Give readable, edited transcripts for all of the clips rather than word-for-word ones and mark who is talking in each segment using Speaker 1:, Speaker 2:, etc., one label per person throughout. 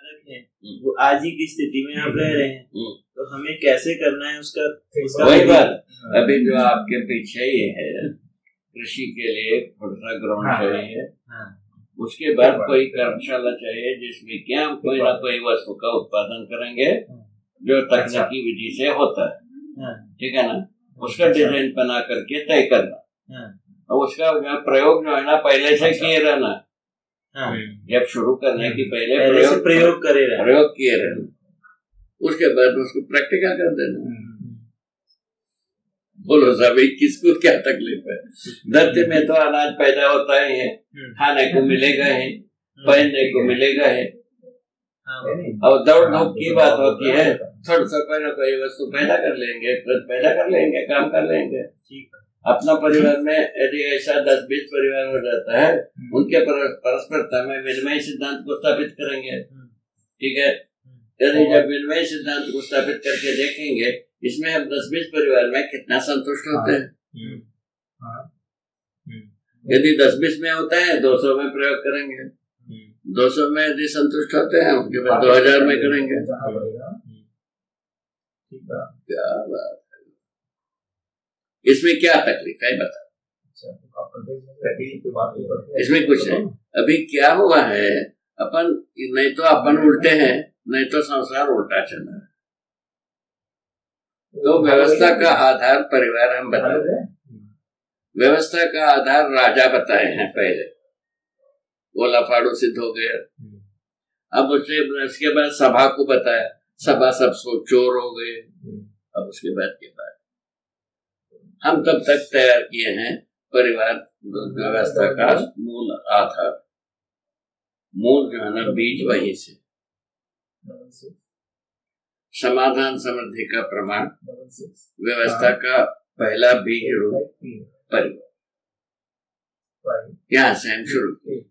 Speaker 1: बालक हैं, वो आज ही की स्थिति में आप रह रहे हैं, तो हमें कैसे करना है उसका
Speaker 2: वही बात। अभी जो आपके पीछे ये है कृषि के लिए थोड़ा सा ग्राउंड चाहिए, उसके बाद कोई कर्मशाला चाहिए जिसमें क्या हम कोई ना कोई वस्तु का उत्पादन करेंगे जो तकनीकी विधि से होता है, ठीक है ना। उसका डिजाइन बना करके तय करना, और उसका प्रयोग जो है ना पहले से किए रहना। जब शुरू करने की पहले
Speaker 1: प्रयोग
Speaker 2: किए रहना, उसके बाद उसको प्रैक्टिकल कर देना। बोलो सभी किसको क्या तकलीफ है? धरती में तो अनाज पैदा होता ही है, खाने को मिलेगा है, पहनने को मिलेगा है, और दौड़ धूप की बात होती है, थोड़ा सा कोई ना कोई वस्तु पैदा कर लेंगे, काम कर लेंगे। अपना परिवार में यदि ऐसा 10-20 परिवार हो जाता है, उनके परस्परता में विनिमय सिद्धांत को स्थापित करेंगे, ठीक है। यदि जब विनिमय सिद्धांत को स्थापित करके देखेंगे इसमें हम 10-20 परिवार में कितना संतुष्ट होते हैं। यदि 10-20 में होता है 200 में प्रयोग करेंगे, 200 में यदि संतुष्ट होते हैं उसके बाद 2000 में करेंगे। क्या बात है, इसमें क्या तकलीफ है बता? इसमें कुछ नहीं। अभी क्या हुआ है, अपन नहीं तो अपन उल्टे हैं, नहीं तो संसार उल्टा चल रहा है। तो व्यवस्था का आधार परिवार हम बताते हैं, व्यवस्था का आधार राजा बताए हैं पहले, वो लफाड़ू सिद्ध हो गया। अब उसके बाद सभा को बताया, सभा सब चोर हो गए। अब उसके बाद के बाद हम तब तक तैयार किए हैं परिवार व्यवस्था का मूल आधार, मूल जो है ना बीज वहीं से। समाधान समृद्धि का प्रमाण व्यवस्था का पहला बीज रूप परिवार, यहाँ से हम शुरू किए।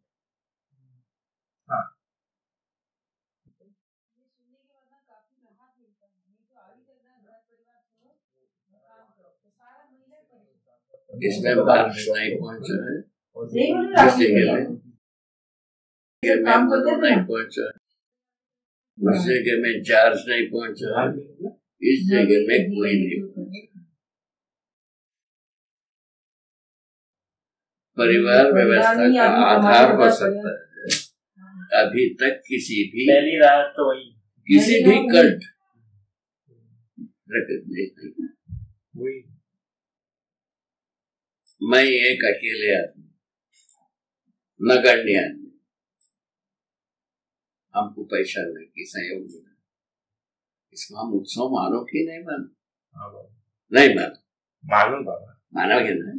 Speaker 2: इसमें बारिश नहीं पहुंचा है, इस जगह में नहीं पहुंचा, उस जगह में चार्ज नहीं पहुंचा है, इस जगह में कोई नहीं पहुंचा। परिवार व्यवस्था का आधार हो सकता है। अभी तक किसी भी
Speaker 1: पहली रात तो वही
Speaker 2: किसी भी कल्ट रिकॉग्नाइज नहीं। मैं एक अकेले आदमी, नगण्य आदमी, हमको पैसा नहीं कि सहयोग मिला, इसको हम उत्सव मानो कि नहीं मानो? नहीं मानो बाबा, मानोगे ना?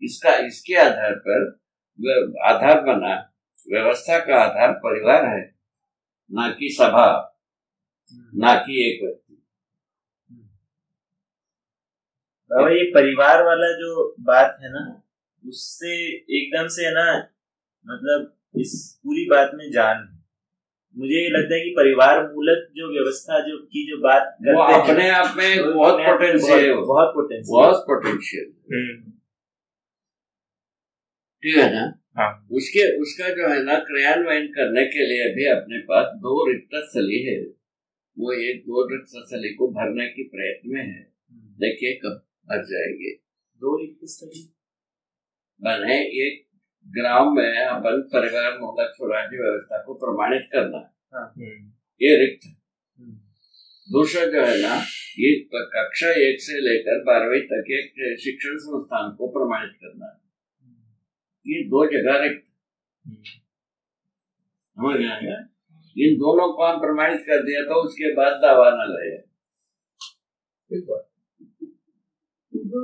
Speaker 2: इसके आधार पर आधार बना, व्यवस्था का आधार परिवार है, ना कि सभा, ना कि एक व्यक्ति।
Speaker 1: बाबा ये परिवार वाला जो बात है ना, उससे एकदम से है ना, मतलब इस पूरी बात में जान, मुझे लगता है कि परिवार मूलक जो व्यवस्था जो की जो बात
Speaker 2: वो अपने आप में बहुत पोटेंशियल, ठीक है ना। हाँ। उसका जो है ना क्रियान्वयन करने के लिए भी अपने पास 2 रिक्त स्थली है, वो एक 2 रिक्त स्थली को भरने की प्रयत्न में है। देखिए कब भर जाएंगे 2 रिक्त स्थली बने। एक ग्राम में अपन परिवार मूलक स्वराज्य व्यवस्था को प्रमाणित करना है। हाँ। ये रिक्त। दूसरा जो है ना, ये कक्षा 1 से लेकर 12वीं तक एक शिक्षण संस्थान को प्रमाणित करना है। ये 2 जगह रिक्त, समझ आएगा। इन दोनों को हम प्रमाणित कर दिया तो उसके बाद दावा न लगे,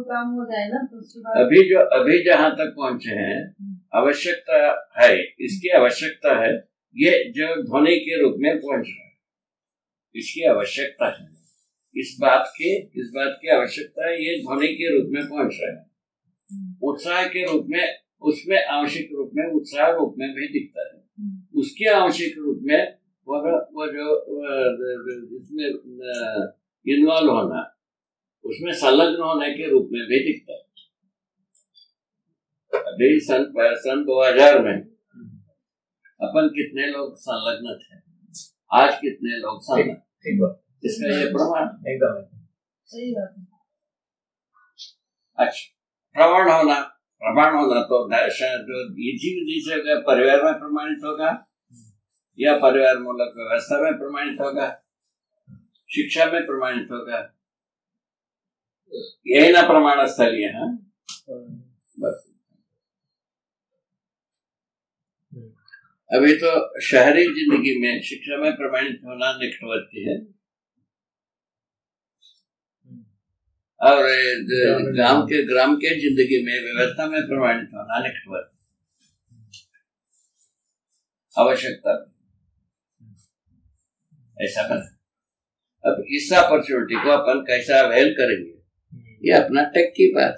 Speaker 3: काम हो जाए ना। तो
Speaker 2: अभी जहां तक पहुंचे हैं, आवश्यकता है, इसकी आवश्यकता है, ये जो ध्वनि के रूप में पहुंच रहा है, इसकी आवश्यकता है, इस बात की आवश्यकता है, ये ध्वनि के रूप में पहुंच रहा है। उत्साह के रूप में, उसमें आवश्यक रूप में, उत्साह रूप में भी दिखता है। उसके आवश्यक रूप में वो जो इसमें इन्वॉल्व होना, उसमें संलग्न होने के रूप में भी दिखता है। अभी सन 2000 में अपन कितने लोग संलग्न थे, आज कितने लोग संलग्न, इसका ये प्रमाण
Speaker 1: एकदम
Speaker 3: सही बात है।
Speaker 2: अच्छा, प्रमाण होना तो जो इसी विधि से होगा, परिवार में प्रमाणित होगा या परिवार मूलक व्यवस्था में प्रमाणित होगा, शिक्षा में प्रमाणित होगा, यही ना प्रमाण स्थल है। बस अभी तो शहरी जिंदगी में शिक्षा में प्रमाणित होना निकटवर्ती है, और ग्राम के जिंदगी में व्यवस्था में प्रमाणित होना निकटवर्ती आवश्यकता ऐसा बना। अब इस अपॉर्चुनिटी को अपन कैसा अवेल करेंगे, ये अपना टेक की बात।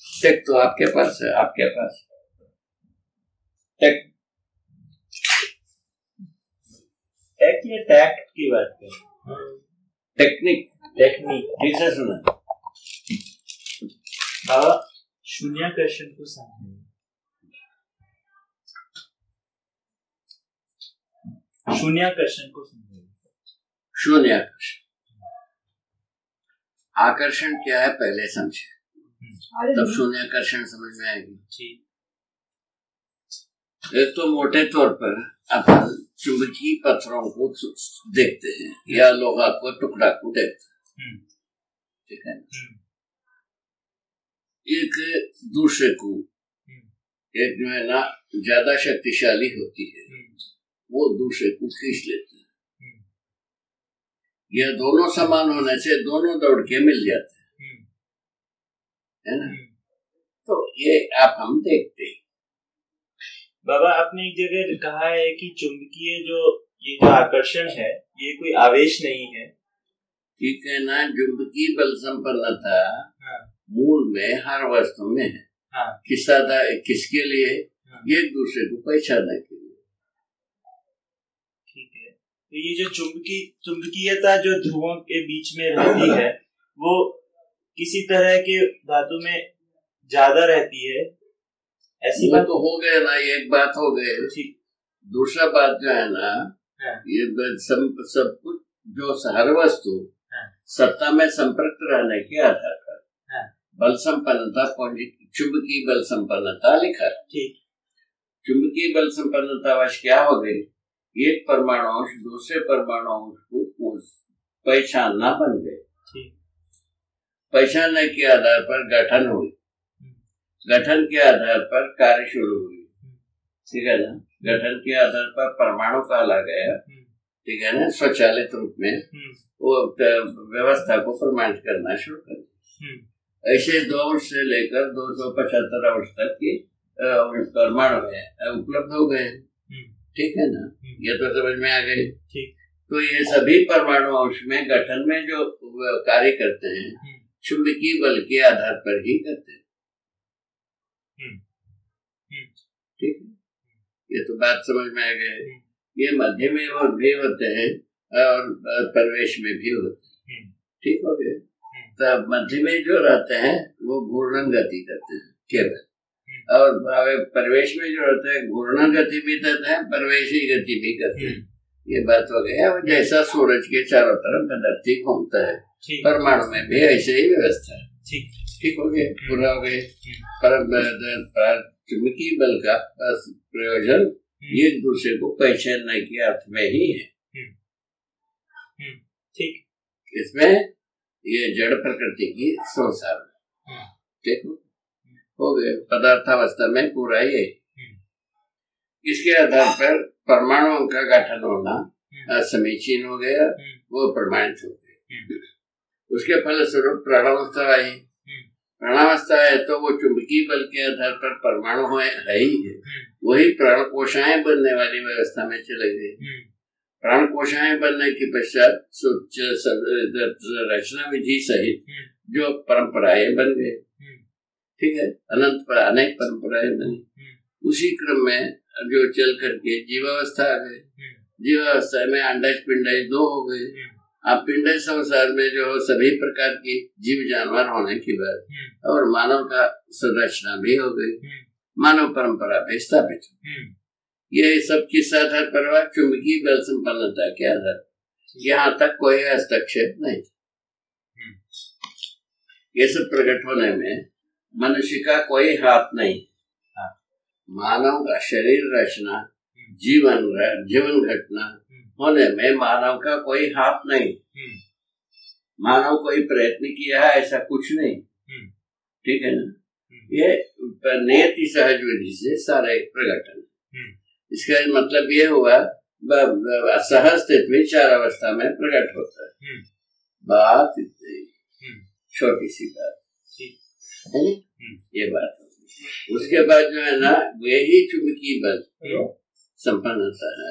Speaker 2: टेक तो आपके पास है, आपके पास टेक
Speaker 1: या टैक्ट की बात करें,
Speaker 2: टेक्निक ठीक से सुना।
Speaker 1: बाबा शून्याकर्षण को समझें, शून्याकर्षण को समझें।
Speaker 2: शून्याकर्षण, आकर्षण क्या है पहले समझे, तब शून्याकर्षण समझ में आएगी। एक तो मोटे तौर पर अपन चुंबकीय पत्थरों को देखते हैं या लोहा को टुकड़ा को देखते हैं, ठीक है। एक दूसरे को, एक जो है ना ज्यादा शक्तिशाली होती है, वो दूसरे को खींच लेते हैं। यह दोनों समान होने से दोनों दौड़ के मिल जाते हैं, है ना। तो ये आप हम देखते हैं।
Speaker 1: बाबा आपने एक जगह कहा है कि चुंबकीय ये जो आकर्षण है ये कोई आवेश नहीं है,
Speaker 2: ठीक है ना। चुंबकीय बल संपन्नता मूल में हर वस्तु में है। किसके लिए? एक दूसरे को पहचानने के लिए।
Speaker 1: ठीक है, तो ये जो चुंबकीयता जो ध्रुवों के बीच में रहती है वो किसी तरह के धातु में ज्यादा रहती है, ऐसी बात
Speaker 2: तो हो गए ना, एक बात हो गए।
Speaker 1: ठीक,
Speaker 2: दूसरा बात जो है ना, ये सब कुछ जो हर वस्तु सत्ता में संपर्क रहने के आधार पर बल संपन्नता, चुंबकीय बल संपन्नता लिखा।
Speaker 1: ठीक,
Speaker 2: चुंबकीय बल संपन्नता वश क्या हो गई, एक परमाणु दूसरे परमाणु को पहचानना बन गए। पहचानने के आधार पर गठन हुई, गठन के आधार पर कार्य शुरू हुई, ठीक है ना। गठन के आधार पर परमाणु कहला गया, ठीक है ना। स्वचालित रूप में वो व्यवस्था को प्रमाणित करना शुरू कर दिया। ऐसे 2 से लेकर 275 अंश तक की परमाणु उपलब्ध हो गए, ठीक है ना। ये तो समझ में आ गए। तो ये सभी परमाणु अंश में गठन में जो कार्य करते हैं चुंबकीय बल के आधार पर ही करते हैं, ठीक है। ये तो बात समझ में आ गए। ये मध्य में भी होते हैं और प्रवेश में भी होते हैं, ठीक हो गए। तब मध्य में जो रहते हैं वो घूर्णन गति करते हैं केवल, और प्रवेश में जो रहते हैं घूर्णन गति भी करते हैं, प्रवेशी गति भी करते हैं। ये बात हो गया। और जैसा सूरज के चारों तरफ धरती घूमता है, परमाणु में भी ऐसे ही व्यवस्था है, ठीक हो गए, पूरा हो गए। पर चुंबकीय बल का प्रयोजन एक दूसरे को पहचानने के अर्थ में ही है,
Speaker 1: ठीक।
Speaker 2: इसमें ये जड़ प्रकृति की संसार, ठीक हो गए। पदार्थावस्था में पूरा ये, इसके आधार पर परमाणुओं का गठन होना समीचीन हो गया, वो प्रमाणित हो गए। उसके फलस्वरूप प्राणावस्था आई। प्राणावस्था है तो वो चुंबकीय बल के आधार पर परमाणु है ही है, वही प्राण कोशाएं बनने वाली व्यवस्था में चले गए। प्राण कोशाएं बनने के पश्चात रचना विधि सहित जो परंपराएं बन गए, ठीक है। अनेक परंपराएं बनी। उसी क्रम में जो चल करके जीवावस्था आ गई। जीवावस्था में अंडज पिंडज 2 हो गए, आप पिंड संसार में जो सभी प्रकार की जीव जानवर होने की बात और मानव का संरचना भी हो गई, मानव परंपरा भी स्थापित हो, ये सबकी आधार पर चुंबकीय बल संपन्नता के आधार, यहाँ तक कोई हस्तक्षेप नहीं। ये सब प्रकट होने में मनुष्य का कोई हाथ नहीं। मानव का शरीर रचना, जीवन घटना होने में मानव का कोई हाथ नहीं। मानव कोई प्रयत्न किया है ऐसा कुछ नहीं, ठीक है ना। ये नियति सहज विधि से सारे प्रकटन। इसका मतलब ये हुआ सहज स्थित में चार अवस्था में प्रकट होता है। बात इतनी छोटी सी बात है, ये बात। उसके बाद जो है ना, यही चुंबकीय बल संपन्नता है,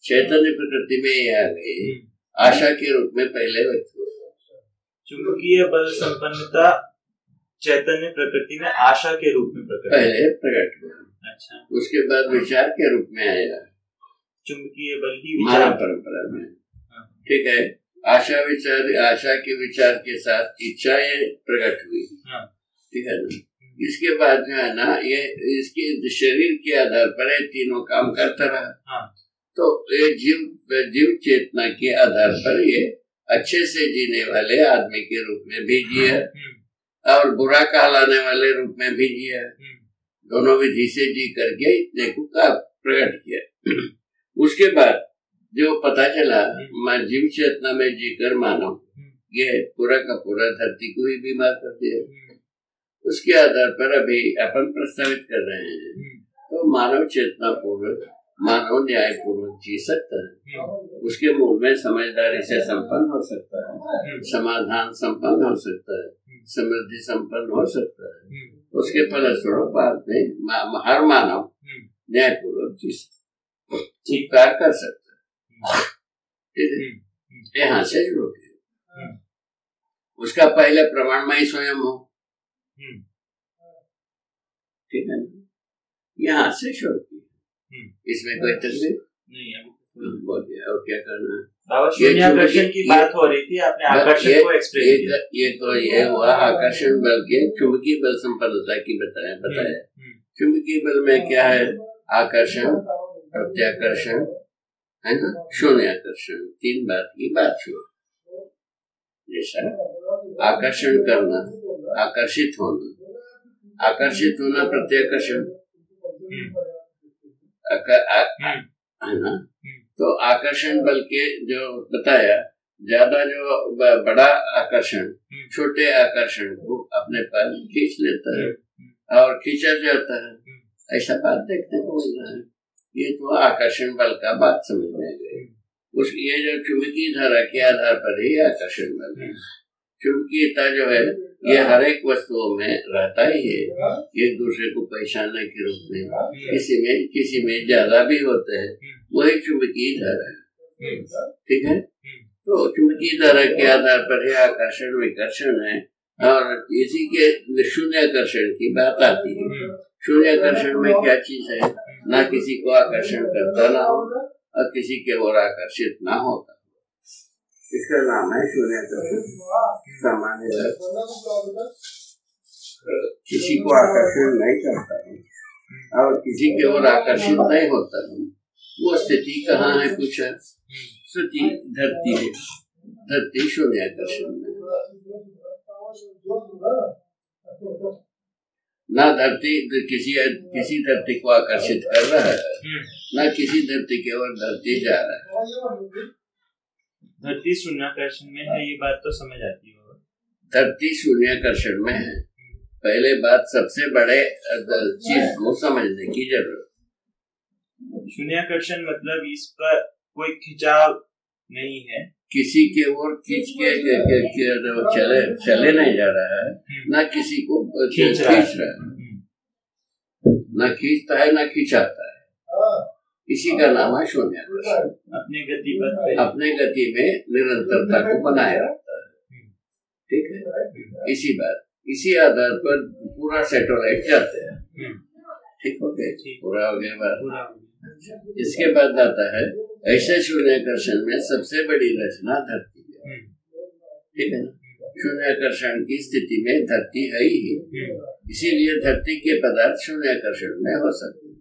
Speaker 2: चैतन्य प्रकृति में ये आ गई, आशा के रूप में पहले व्यक्त हुआ।
Speaker 1: चुंबकीय बल संपन्नता चैतन्य प्रकृति में आशा के रूप में
Speaker 2: पहले प्रकट हुआ।
Speaker 1: अच्छा,
Speaker 2: उसके बाद विचार के रूप में आया।
Speaker 1: चुंबकीय बल ही
Speaker 2: मानव परंपरा में, ठीक है। आशा के विचार के साथ इच्छाएं प्रकट हुई, ठीक है ना। इसके बाद जो है ना, ये इसके शरीर के आधार पर ये तीनों काम करता रहा। तो ये जीव चेतना के आधार पर ये अच्छे से जीने वाले आदमी के रूप में भी जिया और बुरा कहलाने वाले रूप में भी जिया। दोनों विधि से जी करके इतने को प्रकट किया। उसके बाद जो पता चला, जीव चेतना में जीकर मानव ये पूरा का पूरा धरती को ही बीमार कर दिया। उसके आधार पर अभी अपन प्रस्तावित कर रहे हैं, तो मानव चेतना पूर्वक, मानव न्याय पूर्वक जी सकता है। उसके मूल में समझदारी से संपन्न हो सकता है, समाधान संपन्न हो सकता है, समृद्धि संपन्न हो सकता है। उसके फलस्वरूप में हर मानव न्याय पूर्वक जी स्वीकार कर सकता है, ठीक है। यहाँ से शुरू किया। उसका पहले प्रमाण मैं स्वयं हूँ, ठीक है। यहाँ से शुरू किया, इसमें कोई तकलीफ नहीं है। और क्या करना है?
Speaker 1: आकर्षण की बात हो रही थी, आपने आकर्षण को एक्सप्लेन किया।
Speaker 2: ये तो ये हुआ आकर्षण बल के चुंबकीय बल संपन्नता की बताया। चुंबकीय बल में क्या है? आकर्षण, प्रत्याकर्षण, है ना, शून्याकर्षण। तीन बात की बात हुई। जैसा आकर्षण करना, आकर्षित होना प्रत्याकर्षण है ना। तो आकर्षण बल के जो बताया, ज्यादा जो बड़ा आकर्षण छोटे आकर्षण को अपने पास खींच लेता है और खींचा जाता है, ऐसा बात देखने को मिल रहा है। ये तो आकर्षण बल का बात समझ में गई। ये जो चुंबकीय धारा के आधार पर ही आकर्षण बल है। चुंबकीयता जो है ये हर एक वस्तुओं में रहता ही है, एक दूसरे को पहचानने के रूप में। किसी में ज्यादा भी होते हैं, वही चुंबकीय धारा है, ठीक है। तो चुंबकीय धारा के आधार पर यह आकर्षण विकर्षण है। और इसी के शून्याकर्षण की बात आती है। शून्याकर्षण में क्या चीज है? ना किसी को आकर्षण करता ना हो और किसी के ओर आकर्षित ना होता, इसका नाम है शून्याकर्षण। सामान्य किसी को आकर्षण नहीं करता है और किसी के ओर आकर्षित नहीं होता है। वो स्थिति कहाँ है? कुछ है स्थिति धरती है। धरती शून्याकर्षण में, ना धरती किसी धरती को आकर्षित कर रहा है, ना किसी धरती के ओर धरती जा रहा है।
Speaker 1: धरती शून्याकर्षण में है, ये बात तो समझ आती है।
Speaker 2: धरती शून्याकर्षण में है। पहले बात सबसे बड़े चीज को समझने की जरूरत।
Speaker 1: शून्याकर्षण मतलब इस पर कोई खिंचाव नहीं है,
Speaker 2: किसी के ओर खींच के चले नहीं जा रहा है, ना किसी को खींच रहा है, ना खींचता है ना खींचाता है। इसी का नाम है शून्याकर्षण। अपने गति में निरंतरता को बनाए रखता है, ठीक है। इसी आधार पर पूरा सैटेलाइट जाते हैं, ठीक हो गया, पूरा हो गया बात। इसके बाद आता है ऐसे शून्याकर्षण में सबसे बड़ी रचना धरती है। ठीक है ना। शून्याकर्षण की स्थिति में धरती है ही, इसीलिए धरती के पदार्थ शून्याकर्षण में हो सकते हैं।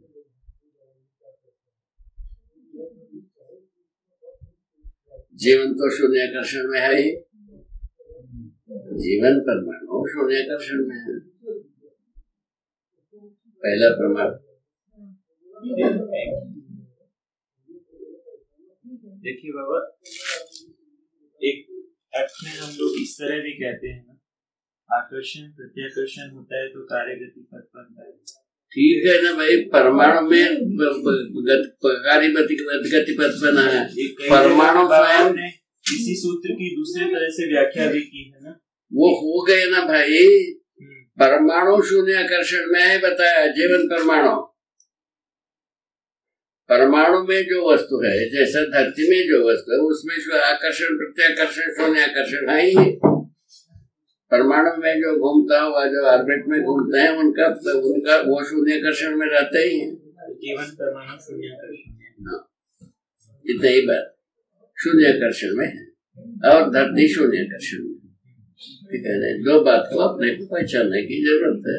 Speaker 2: जीवन तो शून्याकर्षण में है ही, जीवन परमाणु शून्याकर्षण में है, पहला प्रमाण।
Speaker 1: देखिए बाबा, एक अर्थ में हम लोग इस तरह भी कहते हैं ना, आकर्षण प्रत्याकर्षण होता है तो कार्य गति पथ बनता है।
Speaker 2: ठीक है ना भाई, परमाणु में कार्य गति पथ बना है, परमाणु स्वयं
Speaker 1: ने इसी सूत्र की दूसरे तरह से व्याख्या भी की है ना,
Speaker 2: वो हो गए ना भाई। परमाणु शून्याकर्षण में है बताया, जीवन परमाणु। परमाणु में जो वस्तु है, जैसा धरती में जो वस्तु है, उसमें आकर्षण प्रत्याकर्षण शून्याकर्षण है ही। परमाणु में जो घूमता हुआ, जो ऑर्बिट में घूमते हैं, उनका वो शून्याकर्षण में रहते ही है।
Speaker 1: जीवन परमाणु शून्याकर्षण,
Speaker 2: इतना ही बात शून्याकर्षण में है और धरती शून्याकर्षण में। ठीक है ना, दो बात को अपने को पहचानने की जरूरत है।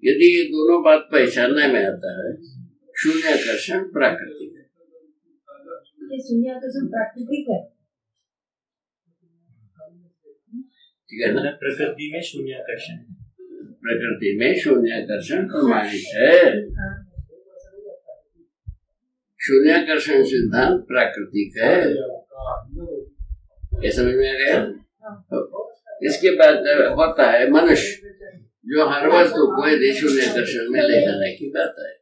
Speaker 2: यदि ये दोनों बात पहचानने में आता है, शून्याकर्षण प्राकृतिक है।
Speaker 3: ये शून्याकर्षण प्राकृतिक है,
Speaker 2: ठीक है ना।
Speaker 1: प्रकृति में शून्याकर्षण,
Speaker 2: प्रकृति में शून्याकर्षण प्रमाणित है। शून्याकर्षण सिद्धांत प्राकृतिक है, ये समझ में आ गया। इसके बाद होता है मनुष्य, जो हर वस्तु को यदि शून्याकर्षण में ले जाने की बात है।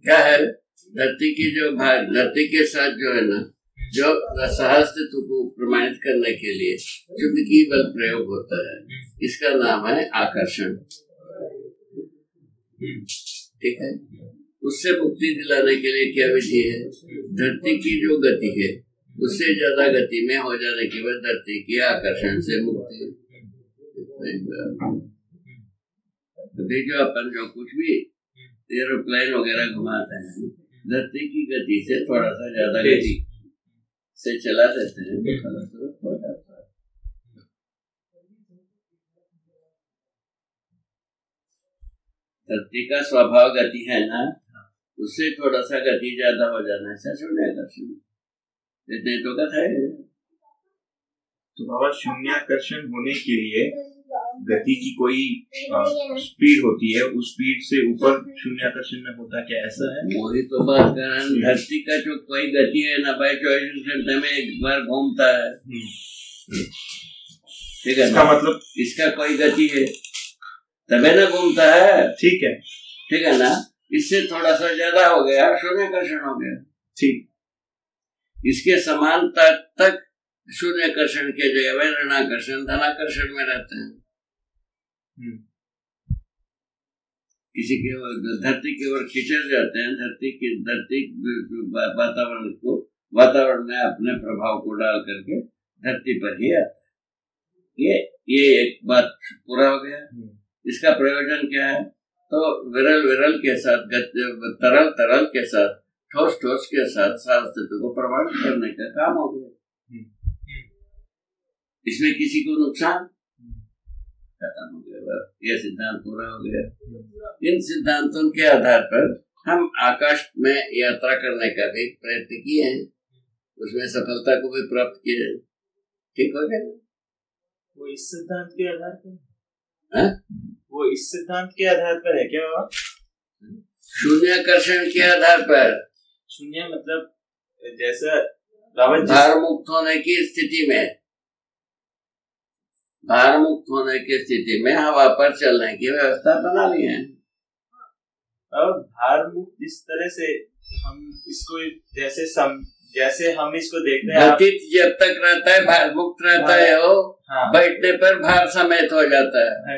Speaker 2: क्या है, धरती की जो धरती के साथ जो है ना, जो सहअस्तित्व को प्रमाणित करने के लिए चुंबकीय बल प्रयोग होता है, इसका नाम है आकर्षण। ठीक है, उससे मुक्ति दिलाने के लिए क्या विधि है, धरती की जो गति है उससे ज्यादा गति में हो जाने के बाद धरती की आकर्षण से मुक्ति। अभी जो अपन जो कुछ भी एरोप्लेन वगैरह घुमाते हैं, धरती की गति से थोड़ा सा ज्यादा गति से चला देते हैं, हो जाता है। धरती का स्वभाव गति है ना, उससे थोड़ा सा गति ज्यादा हो जाने से शून्याकर्षण, इतने तो कथा है।
Speaker 1: तो बाबा, शून्याकर्षण होने के लिए गति की कोई स्पीड होती है, उस स्पीड से ऊपर शून्याकर्षण में होता क्या, ऐसा है?
Speaker 2: वही तो बात कर रहे हैं, धरती का जो कोई गति है ना भाई, 24 घंटे में एक बार घूमता है। ठीक है,
Speaker 1: इसका मतलब
Speaker 2: इसका कोई गति है तबे ना घूमता है।
Speaker 1: ठीक है,
Speaker 2: ठीक है ना, इससे थोड़ा सा ज्यादा हो गया, शून्याकर्षण हो गया।
Speaker 1: ठीक,
Speaker 2: इसके समानता तक शून्याकर्षण के जगह में ऋणाकर्षण धनाकर्षण में रहते हैं। किसी के धरती की ओर खींचे जाते हैं, धरती वातावरण में अपने प्रभाव को डाल करके धरती पर ही आता है। ये एक बात पूरा हो गया। इसका प्रयोजन क्या है, तो विरल के साथ, तरल के साथ, ठोस के साथ अस्तित्व को प्रमाणित करने का काम हो गया। इसमें किसी को नुकसान खत्म हो गया, यह सिद्धांत पूरा हो गया। इन सिद्धांतों के आधार पर हम आकाश में यात्रा करने का भी प्रयत्न किए हैं, उसमें सफलता को भी प्राप्त किए हैं। ठीक हो गया।
Speaker 1: वो इस सिद्धांत के आधार पर
Speaker 2: है,
Speaker 1: वो इस सिद्धांत के आधार पर है क्या बाबा?
Speaker 2: शून्याकर्षण के आधार पर।
Speaker 1: शून्य मतलब जैसा बाबा
Speaker 2: भार मुक्त होने की स्थिति में, भार मुक्त होने की स्थिति में हवा पर चलने की व्यवस्था बना ली है।
Speaker 1: अब भार मुक्त इस तरह से हम इसको जैसे हम इसको देखते हैं,
Speaker 2: गति जब तक रहता है भार मुक्त रहता है वो। हाँ। बैठने पर भार समेत हो जाता है।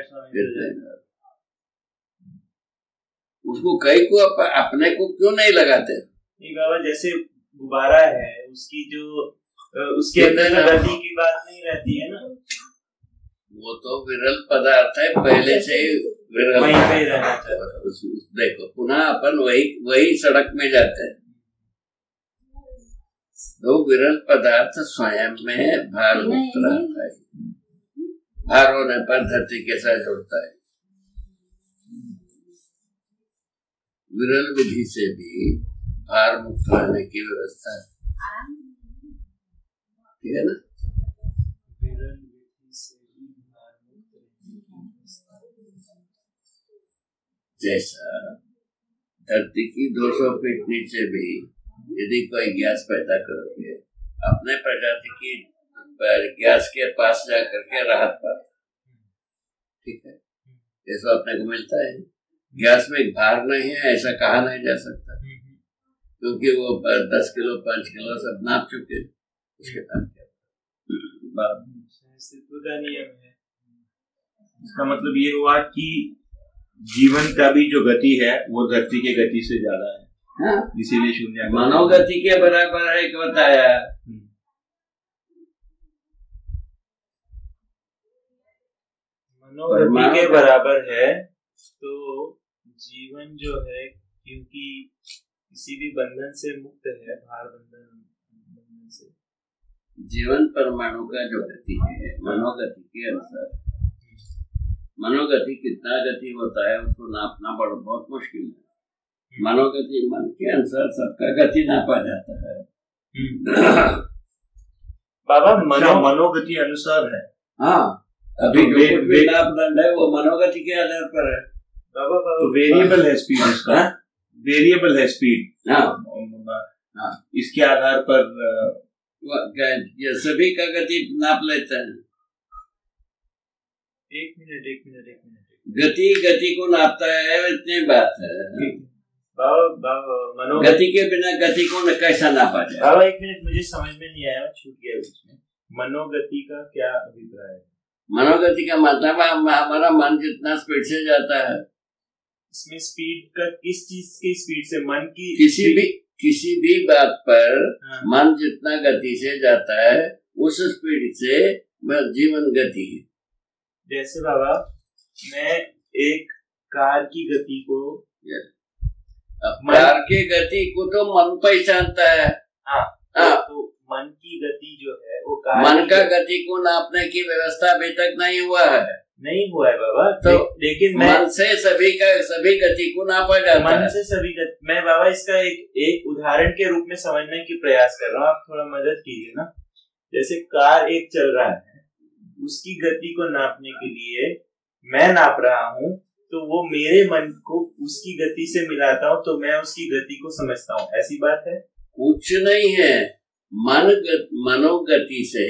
Speaker 2: उसको कई को अपने को क्यों नहीं लगाते?
Speaker 1: नहीं बाबा, जैसे गुब्बारा है, उसकी जो उसके अंदर गति की बात नहीं रहती है ना,
Speaker 2: वो तो विरल पदार्थ है, पहले से ही विरल
Speaker 1: वहीं पे ही रहना चाहिए।
Speaker 2: देखो पुनः अपन वही सड़क में जाते हैं, तो विरल पदार्थ स्वयं में भार मुक्त रहता है। भार होने पर धरती के साथ जुड़ता है। विरल विधि से भी भार मुक्त रहने की व्यवस्था है, ठीक है ना। जैसा धरती की 200 फीट नीचे भी यदि कोई गैस पैदा करोगे, अपने प्रजाति की गैस के पास जाकर के राहत पाते, ठीक है। जैसा अपने को मिलता है, गैस में भार नहीं है ऐसा कहा नहीं जा सकता, क्योंकि वो 10 किलो 5 किलो सब नाप चुके, उसके बाद क्या
Speaker 1: का नियम है। इसका मतलब ये हुआ कि जीवन का भी जो गति है वो धरती के गति से ज्यादा है।
Speaker 2: हाँ?
Speaker 1: इसीलिए शून्य
Speaker 2: मनोगति के बराबर है कि बताया।
Speaker 1: मनोगति के बराबर है तो जीवन जो है, क्योंकि किसी भी बंधन से मुक्त है, भार बंधन से।
Speaker 2: जीवन परमाणु का जो गति है मनोगति के अनुसार, मनोगति कितना गति होता है उसको नापना बहुत मुश्किल है। मनोगति मन के अनुसार सबका गति नापा जाता है।
Speaker 1: बाबा मनोगति अनुसार है।
Speaker 2: हाँ, अभी जो कुछ भी नापदंड है वो मनोगति के आधार पर है।
Speaker 1: बाबा तो वेरिएबल है स्पीड, इसका वेरिएबल है स्पीड।
Speaker 2: हाँ,
Speaker 1: इसके आधार पर
Speaker 2: सभी का गति नाप लेते हैं।
Speaker 1: एक मिनट
Speaker 2: गति को नापता है, इतनी बात है। गति के बिना गति को कैसा नापा जाए?
Speaker 1: बाबा एक मिनट, मुझे समझ में नहीं आया, छूट गया बीच में। मनोगति का क्या अभिप्राय है?
Speaker 2: मनोगति का मतलब हमारा मन जितना स्पीड से जाता है।
Speaker 1: इसमें स्पीड का किस चीज की स्पीड से? मन की
Speaker 2: किसी भी बात पर मन जितना गति से जाता है उस स्पीड से जीवन गति है।
Speaker 1: जैसे बाबा मैं एक कार की गति को,
Speaker 2: कार की गति को तो मन पहचानता है।
Speaker 1: हाँ, तो मन की गति जो है वो कार,
Speaker 2: मन का गति को नापने की व्यवस्था अभी तक नहीं हुआ है।
Speaker 1: नहीं हुआ है बाबा, तो लेकिन
Speaker 2: मन से सभी गति को नापा जाता है।
Speaker 1: मन से सभी गति, मैं बाबा इसका एक उदाहरण के रूप में समझने की प्रयास कर रहा हूँ, आप थोड़ा मदद कीजिए ना। जैसे कार एक चल रहा है, उसकी गति को नापने के लिए मैं नाप रहा हूँ, तो वो मेरे मन को उसकी गति से मिलाता हूँ, तो मैं उसकी गति को समझता हूँ। ऐसी बात है?
Speaker 2: कुछ नहीं है, मनोगति से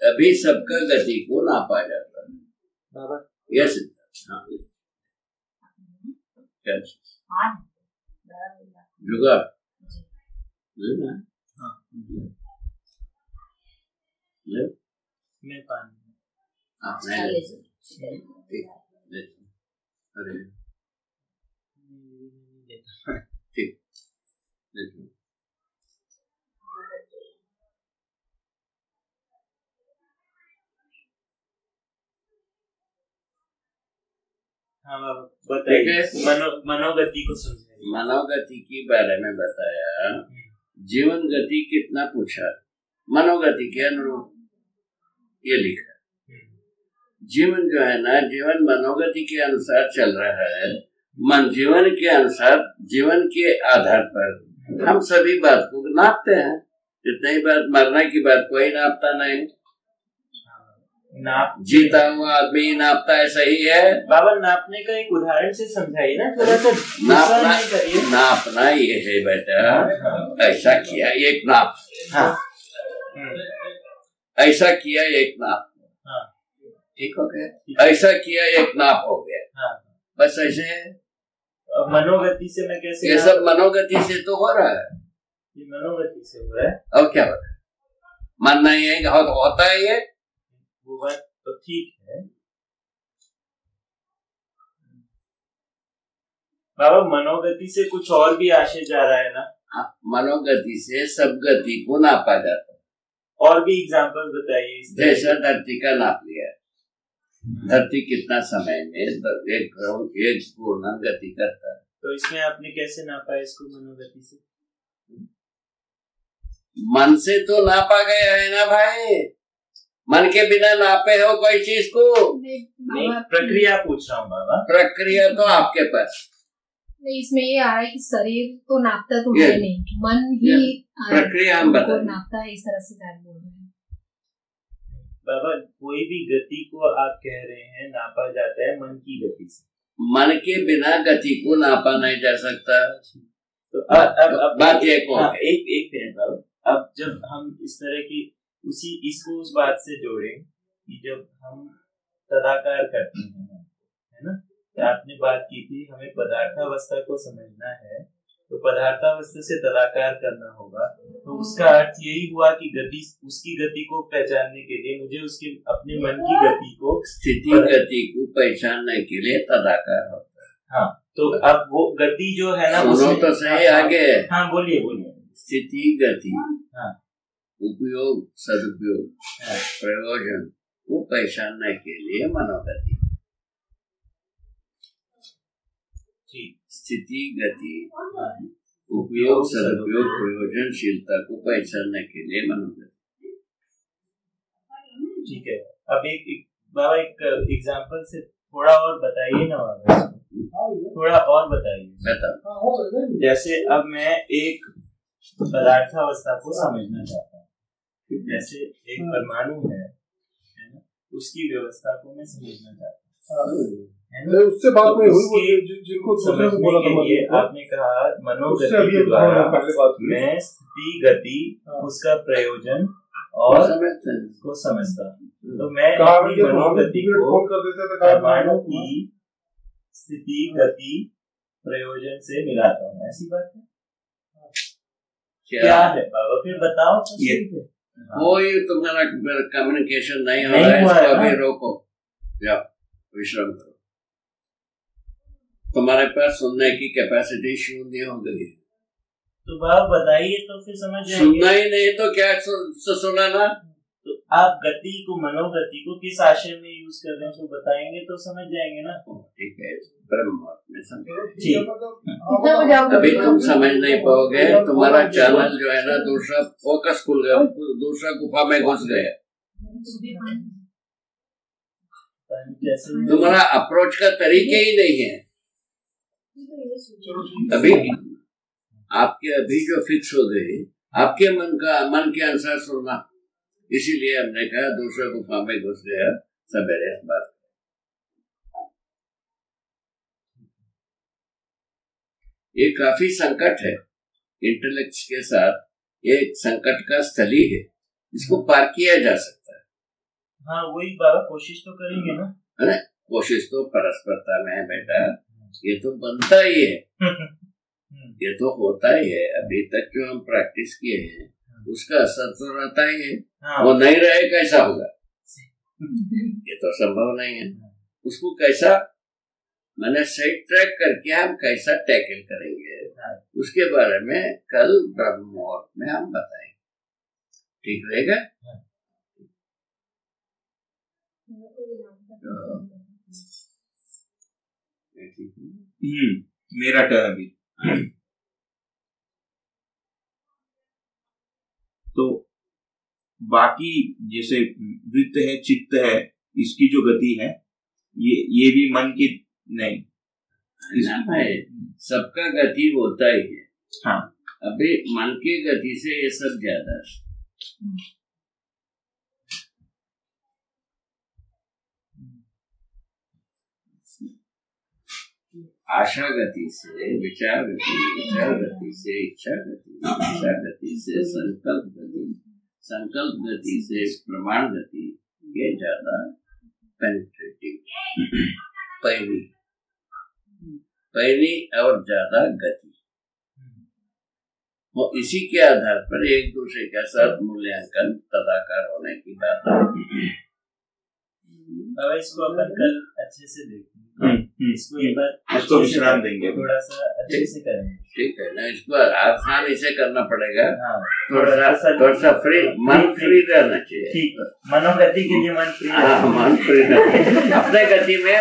Speaker 2: अभी सबका गति को नापा जाता है
Speaker 1: बाबा।
Speaker 2: यस, जुगाड़
Speaker 1: मैं पानी
Speaker 2: ठीक।
Speaker 1: हाँ बाबा बताइए, मनोगति को समझाइए।
Speaker 2: मनोगति के बारे में बताया। जीवन गति कितना पूछा, मनोगति के अनुरूप ये लिखा। जीवन जो है ना, जीवन मनोगति के अनुसार चल रहा है। मन जीवन के अनुसार, जीवन के आधार पर हम सभी बात को नापते हैं। इतनी ही बात, मरने की बात कोई नापता नहीं। जीता हुआ आदमी नापता है, सही है
Speaker 1: बाबा। नापने का एक उदाहरण से समझाइए ना, थोड़ा सा
Speaker 2: नापना ये है बेटा, ऐसा किया एक नाप, ऐसा किया एक नाप, ठीक हो गया। ऐसा किया एक नाप हो गया, बस ऐसे है।
Speaker 1: मनोगति से मैं कैसे?
Speaker 2: ये सब मनोगति से तो हो रहा है,
Speaker 1: ये मनोगति से हो रहा है।
Speaker 2: और क्या हो रहा है? मन नहीं है, होता है ये,
Speaker 1: वो बात तो ठीक है बाबा। मनोगति से कुछ और भी आशय जा रहा है ना?
Speaker 2: मनोगति से सब गति को नापा जाता है।
Speaker 1: और भी एग्जांपल बताइए।
Speaker 2: जैसा धरती का नाप लिया, धरती कितना समय में एक पूर्ण गति करता है,
Speaker 1: तो इसमें आपने कैसे नापा इसको मनोगति से?
Speaker 2: मन से तो नापा गया है ना भाई, मन के बिना नापे हो कोई चीज को?
Speaker 1: नहीं, प्रक्रिया पूछ रहा हूँ बाबा।
Speaker 2: प्रक्रिया तो आपके पास
Speaker 4: नहीं, इसमें ये आ रहा है कि शरीर तो नापता तो है नहीं, मन ही
Speaker 2: प्रक्रिया हम बताएं
Speaker 4: नापता है, इस तरह से शायद बोल रहे हैं
Speaker 1: बाबा। कोई भी गति को आप कह रहे हैं नापा जाता है मन की गति से,
Speaker 2: मन के बिना गति को नापा नहीं जा सकता।
Speaker 1: तो अब
Speaker 2: बात ये को
Speaker 1: एक मिनट बाबा। अब जब हम इस तरह की इसको उस बात से जोड़ें कि जब हम तदाकार करते हैं, है ना, तो आपने बात की थी हमें पदार्थावस्था को समझना है, तो पदार्थावस्था से तदाकार करना होगा। तो उसका अर्थ यही हुआ कि गति, उसकी गति को पहचानने के लिए मुझे उसके अपने मन की गति को,
Speaker 2: स्थिति गति को पहचानने के लिए तदाकार होता है।
Speaker 1: हाँ, तो अब वो गति जो है ना,
Speaker 2: सुनो तो सही आगे।
Speaker 1: हाँ बोलिए बोलिए।
Speaker 2: स्थिति गति,
Speaker 1: हाँ,
Speaker 2: उपयोग सदुपयोग, प्रयोजन को पहचानने के लिए मनोगति। स्थिति गति, उपयोग सदुपयोग, प्रयोजनशीलता को पहचानने के लिए मनोगति।
Speaker 1: ठीक है। अब बाबा एक एग्जांपल से थोड़ा और बताइए ना बाबा, थोड़ा और बताइए। जैसे अब मैं एक पदार्थावस्था को समझना चाहता हूँ, जैसे एक परमाणु है ना, उसकी व्यवस्था को मैं समझना चाहता हूँ,
Speaker 5: उससे बात नहीं हुई। जिनको
Speaker 1: समझने के लिए आपने कहा मनोगति के द्वारा मैं स्थिति गति, उसका प्रयोजन और को समझता हूँ। तो मैं अपनी मनोगति को परमाणु की स्थिति गति प्रयोजन से मिलाता हूँ, ऐसी बात है क्या है बाबा? फिर बताओ।
Speaker 2: कोई तुम्हारा कम्युनिकेशन नहीं हो रहा है, इसको अभी रोको, जाओ विश्राम करो। तुम्हारे पास सुनने की कैपेसिटी शून्य हो गई है।
Speaker 1: तो बाबा बताइए तो फिर समझ जाएंगे।
Speaker 2: सुनना ही नहीं तो क्या सुनाना?
Speaker 1: तो आप गति को, मनोगति को किस आशय में यूज कर रहे हैं तो बताएंगे तो समझ जाएंगे ना।
Speaker 2: ठीक है, ब्रह्म में समझो।
Speaker 1: ठीक,
Speaker 2: अभी तुम समझ नहीं पाओगे, तुम्हारा चैनल जो है ना दूसरा फोकस खुल गया, दूसरा गुफा में घुस गया। तुम्हारा अप्रोच का तरीके ही नहीं है। अभी आपके अभी जो फिक्स हो गए, आपके मन के अनुसार सुनना, इसीलिए हमने कहा दूसरे गुफा में घुस गया सवेरे बात। ये काफी संकट है इंटेलेक्ट के साथ, ये संकट का स्थली है, इसको पार किया जा सकता है।
Speaker 1: हाँ वही बाबा, कोशिश तो करेंगे ना,
Speaker 2: है ना? कोशिश तो परस्परता में है बेटा, ये तो बनता ही है, ये तो होता ही है। अभी तक जो हम प्रैक्टिस किए हैं उसका असर तो रहता ही है।
Speaker 1: हाँ,
Speaker 2: वो नहीं रहे कैसा होगा? ये तो संभव नहीं है। उसको कैसा मैंने सही ट्रैक करके हम कैसा टैकल करेंगे, उसके बारे में कल ब्रह्म मुहूर्त में हम बताएंगे। ठीक रहेगा?
Speaker 5: मेरा टर्न अभी। तो बाकी जैसे वृत्त है, चित्त है, इसकी जो गति है, ये भी मन की नहीं
Speaker 2: है, सबका गति होता ही है।
Speaker 5: हाँ,
Speaker 2: अभी मन की गति से ये सब ज्यादा है। आशा गति से विचार गति, विचार गति से इच्छा गति, इच्छा गति से संकल्प गति, संकल्प गति से प्रमाण गति, ये ज्यादा पेनिट्रेटिव, पैनी और ज्यादा गति। वो इसी के आधार पर एक दूसरे के साथ मूल्यांकन तदाकार होने की बात है।
Speaker 1: इसको अपन कल अच्छे से देखेंगे, इसको एक बार
Speaker 5: इसको विश्राम देंगे,
Speaker 1: थोड़ा सा अच्छे से करेंगे।
Speaker 2: ठीक है ना? इसको आसान इसे करना पड़ेगा।
Speaker 1: हाँ,
Speaker 2: थोड़ा सा फ्री, मन फ्री रहना चाहिए।
Speaker 1: ठीक है, मनोगति के लिए मन फ्री।
Speaker 2: हाँ, मन फ्री रहना अपने गति में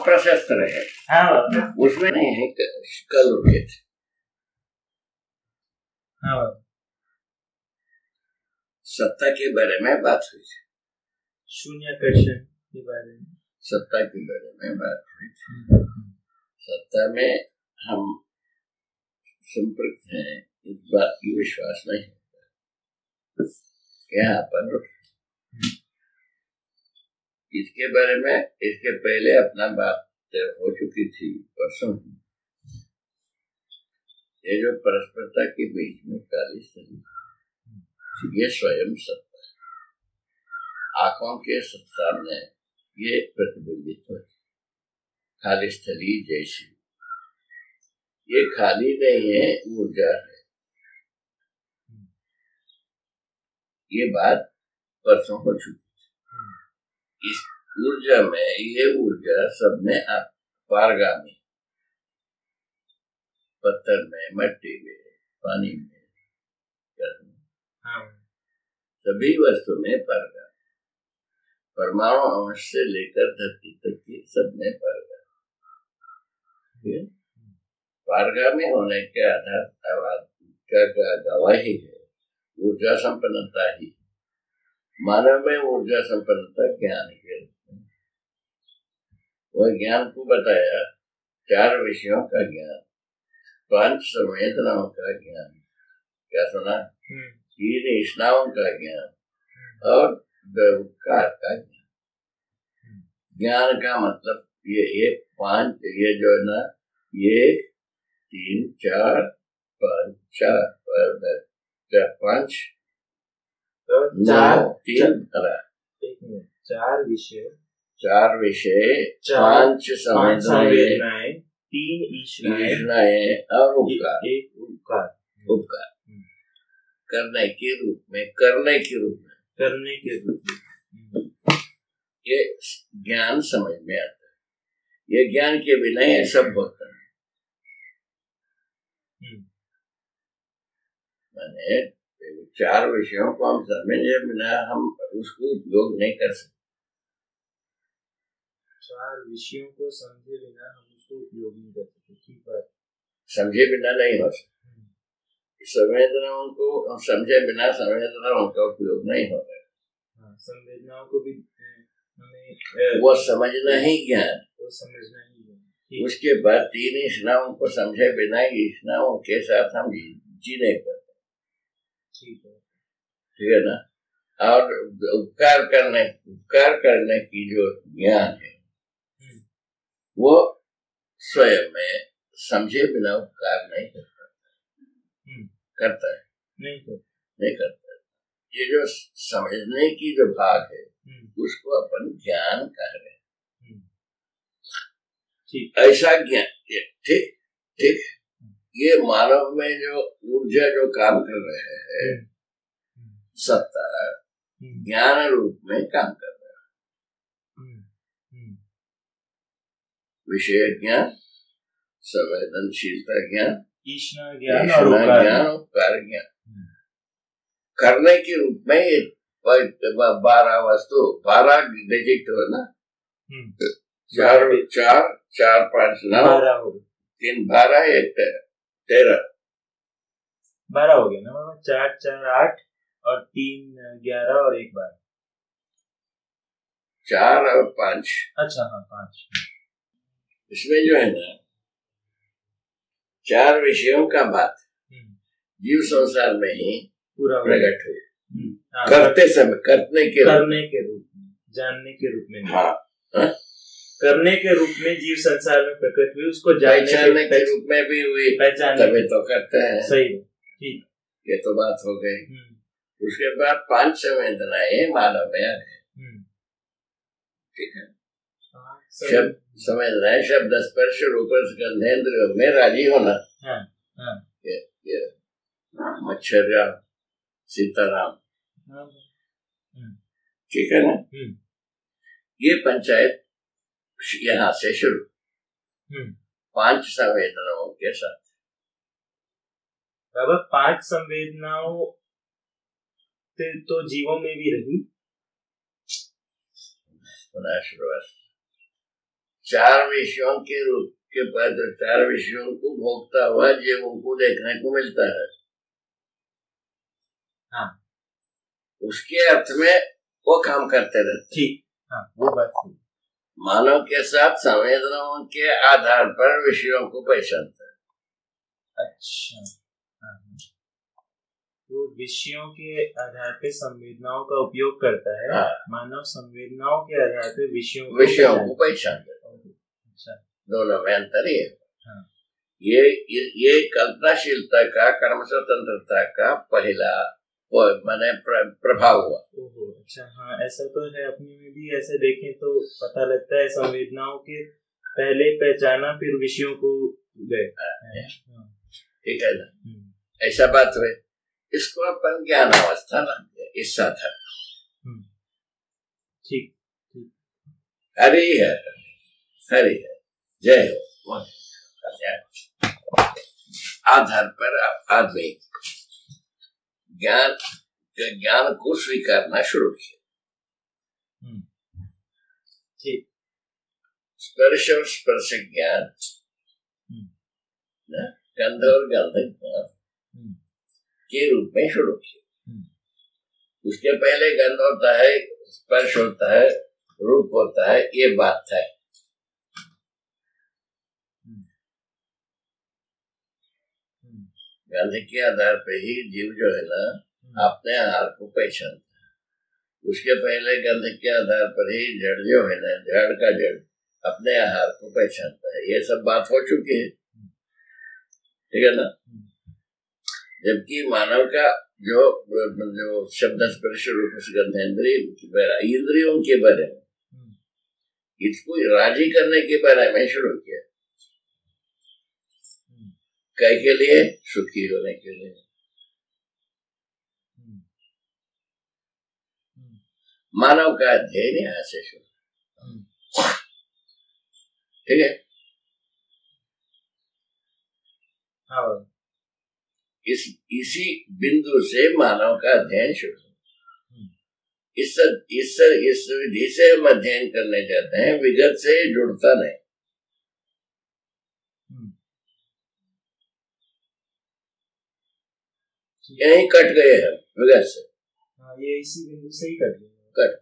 Speaker 2: प्रशस्त रहे।
Speaker 1: हाँ,
Speaker 2: उसमें नहीं है कल उठे थे।
Speaker 1: हाँ,
Speaker 2: सत्ता के बारे में बात हुई थी,
Speaker 1: शून्याकर्षण के बारे में,
Speaker 2: सत्ता के बारे में बात हुई थी। सत्ता में हम संपर्क हैं, इस बात की विश्वास नहीं होता। यहाँ पर इसके बारे में इसके पहले अपना बात हो चुकी थी परसों। ये जो परस्परता के बीच में काली स्थली, ये स्वयं सत्ता है। आंखों के सामने ये प्रतिबिंबित हो, खाली स्थली जैसी। ये खाली नहीं है, ऊर्जा है। ये बात परसों हो चुकी। इस ऊर्जा में, ये ऊर्जा सब में पारगामी, पत्थर में, मट्टी में, पानी में, सभी वस्तु में पारगामी। परमाणु अंश से लेकर धरती तक की सब में पारगामी। पारगामी होने के आधार का गवाही है ऊर्जा संपन्नता ही। मानव में ऊर्जा संपन्नता ज्ञान के रूप में, वह ज्ञान को बताया 4 विषयों का ज्ञान, 5 संवेदनाओं का ज्ञान, क्या सुना, 3 इष्णाओं का ज्ञान और व्यवहार का ज्ञान। ज्ञान का मतलब ये 5, ये जो है ना, ये 3, 4, 5, 5, 9, 3,
Speaker 1: 4 विषय,
Speaker 2: 5 संवेदनाएं,
Speaker 1: 3 ईश्वराएं
Speaker 2: और उपकार,
Speaker 1: एक उपकार
Speaker 2: करने के रूप में, ये ज्ञान समझ में आता है। ये ज्ञान के बिना ये सब होता है। मैंने 4 विषयों को हम समझे बिना हम उसको उपयोग नहीं कर सकते।
Speaker 1: 4 विषयों को समझे बिना हम उसको उपयोग नहीं कर सकते। ठीक बात,
Speaker 2: समझे बिना नहीं हो सकता। संवेदनाओं को हम समझे बिना संवेदनाओं का उपयोग नहीं हो रहा है।
Speaker 1: संवेदनाओं को भी
Speaker 2: हमें वो समझना ही ज्ञान, उसके बाद 3 इष्णाओं को समझे बिना इष्णाओं के साथ हम जी नहीं पाते। ठीक है ना। और उपकार करने की जो ज्ञान है वो स्वयं में समझे बिना उपकार नहीं करता है, नहीं करता है। ये जो समझने की जो भाग है उसको अपन ज्ञान कह रहे हैं। ऐसा ज्ञान, ठीक। ये मानव में जो ऊर्जा जो काम कर रहे हैं, सत्ता ज्ञान रूप में काम कर रहा है। विषय ज्ञान, संवेदनशीलता ज्ञान,
Speaker 1: ईष्णा ज्ञान और उपकार
Speaker 2: ज्ञान करने के रूप में ये 12 वस्तु, 12 डिजिट हो ना, 4, 5, 9, 3, 12, 1, 13,
Speaker 1: 12 हो गया ना। 4, 4, 8 और 3, 11 और 1, 12,
Speaker 2: 4 और 5।
Speaker 1: अच्छा, हाँ, 5।
Speaker 2: इसमें जो है ना 4 विषयों का बात जीव संसार में ही पूरा प्रकट हुई। करते समय, करने के
Speaker 1: रूप में, जानने के रूप में, करने के रूप में जीव संसार में प्रकट हुई। उसको
Speaker 2: पहचानने के रूप में भी हुई, तभी तो करते हैं।
Speaker 1: सही, ठीक,
Speaker 2: ये तो बात हो गई। उसके बाद 5 संवेदनाएं मानव में आ गए। ठीक है। शब्द संवेदनाएं, शब्द, स्पर्श, रूप, गंधेंद्रियों में राजी होना। ये मच्छर सीताराम, ठीक है ना। ये पंचायत यहाँ से शुरू 5 संवेदनाओं के साथ।
Speaker 1: बाबा 5 संवेदनाओं तो जीवों में भी रही।
Speaker 2: शुरुआत 4 विषयों के रूप के बाद 4 विषयों को भोगता हुआ जीवों को देखने को मिलता है। उसके अर्थ में वो काम करते रहते।
Speaker 1: ठीक, हाँ वो बात सही।
Speaker 2: मानव के साथ संवेदनाओं के आधार पर विषयों को पहचानता है।
Speaker 1: अच्छा, हाँ, वो विषयों के आधार पे संवेदनाओं का उपयोग करता है।
Speaker 2: हाँ।
Speaker 1: मानव संवेदनाओं के आधार पे विषयों
Speaker 2: को पहचानता है।
Speaker 1: अच्छा,
Speaker 2: दोनों में अंतर ही है।
Speaker 1: हाँ।
Speaker 2: ये कल्पनाशीलता का, कर्म स्वतंत्रता का पहला माने प्रभाव हुआ।
Speaker 1: ओहो, अच्छा, हाँ ऐसा तो है। अपने में भी ऐसे देखें तो पता लगता है, संवेदनाओं के पहले पहचाना फिर विषयों को गए।
Speaker 2: ठीक है ना, ऐसा बात हुई। इसको अपन ज्ञान अवस्था मानते हैं, इस साधन।
Speaker 1: ठीक,
Speaker 2: हरि है, हरि है, जय हो। आधार पर आदमी ज्ञान को स्वीकारना शुरू किया।
Speaker 1: ठीक,
Speaker 2: स्पर्श और स्पर्श ज्ञान, गंध और गंध ज्ञान के रूप में शुरू किया। उसके पहले गंध होता है, स्पर्श होता है, रूप होता है, ये बात है। गंध के आधार पे ही जीव जो है ना अपने आहार को पहचानता है। उसके पहले गंध के आधार पर ही जड़ जो है ना, जड़ का जड़ अपने आहार को पहचानता है। ये सब बात हो चुकी है, ठीक है ना। जबकि मानव का जो शब्द स्पर्श रूप गंध इंद्रियों के बारे में, इसको राजी करने के बारे में शुरू किया। कई के लिए, सुखी होने के लिए। मानव का अध्ययन यहाँ से शुरू, ठीक है।
Speaker 1: हाँ।
Speaker 2: इसी बिंदु से मानव का अध्ययन शुरू। इस विधि से हम अध्ययन करने जाते हैं, विगत से जुड़ता नहीं। यही कट गए हैं विगत से।
Speaker 1: हाँ, ये इसी बिंदु से ही कट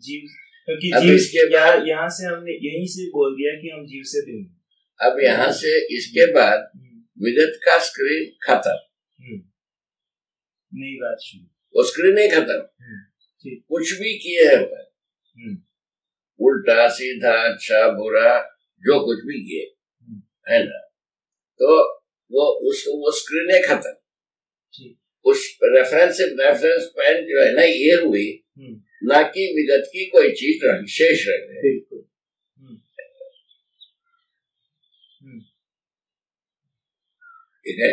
Speaker 1: जीव, क्योंकि
Speaker 2: जीव
Speaker 1: यहाँ से हमने यहीं से बोल दिया कि हम जीव से भिन्न।
Speaker 2: अब यहाँ से इसके बाद विगत का स्क्रीन खत्म,
Speaker 1: नई बात शुरू।
Speaker 2: वो स्क्रीन ही खत्म, कुछ भी किए हैं उल्टा सीधा, अच्छा बुरा, जो कुछ भी किए है ना, तो वो स्क्रीन ही खत्म। उस रेफरेंस पॉइंट जो है ना, ये हुई ना कि विगत की कोई चीज शेष रह गई। ठीक है।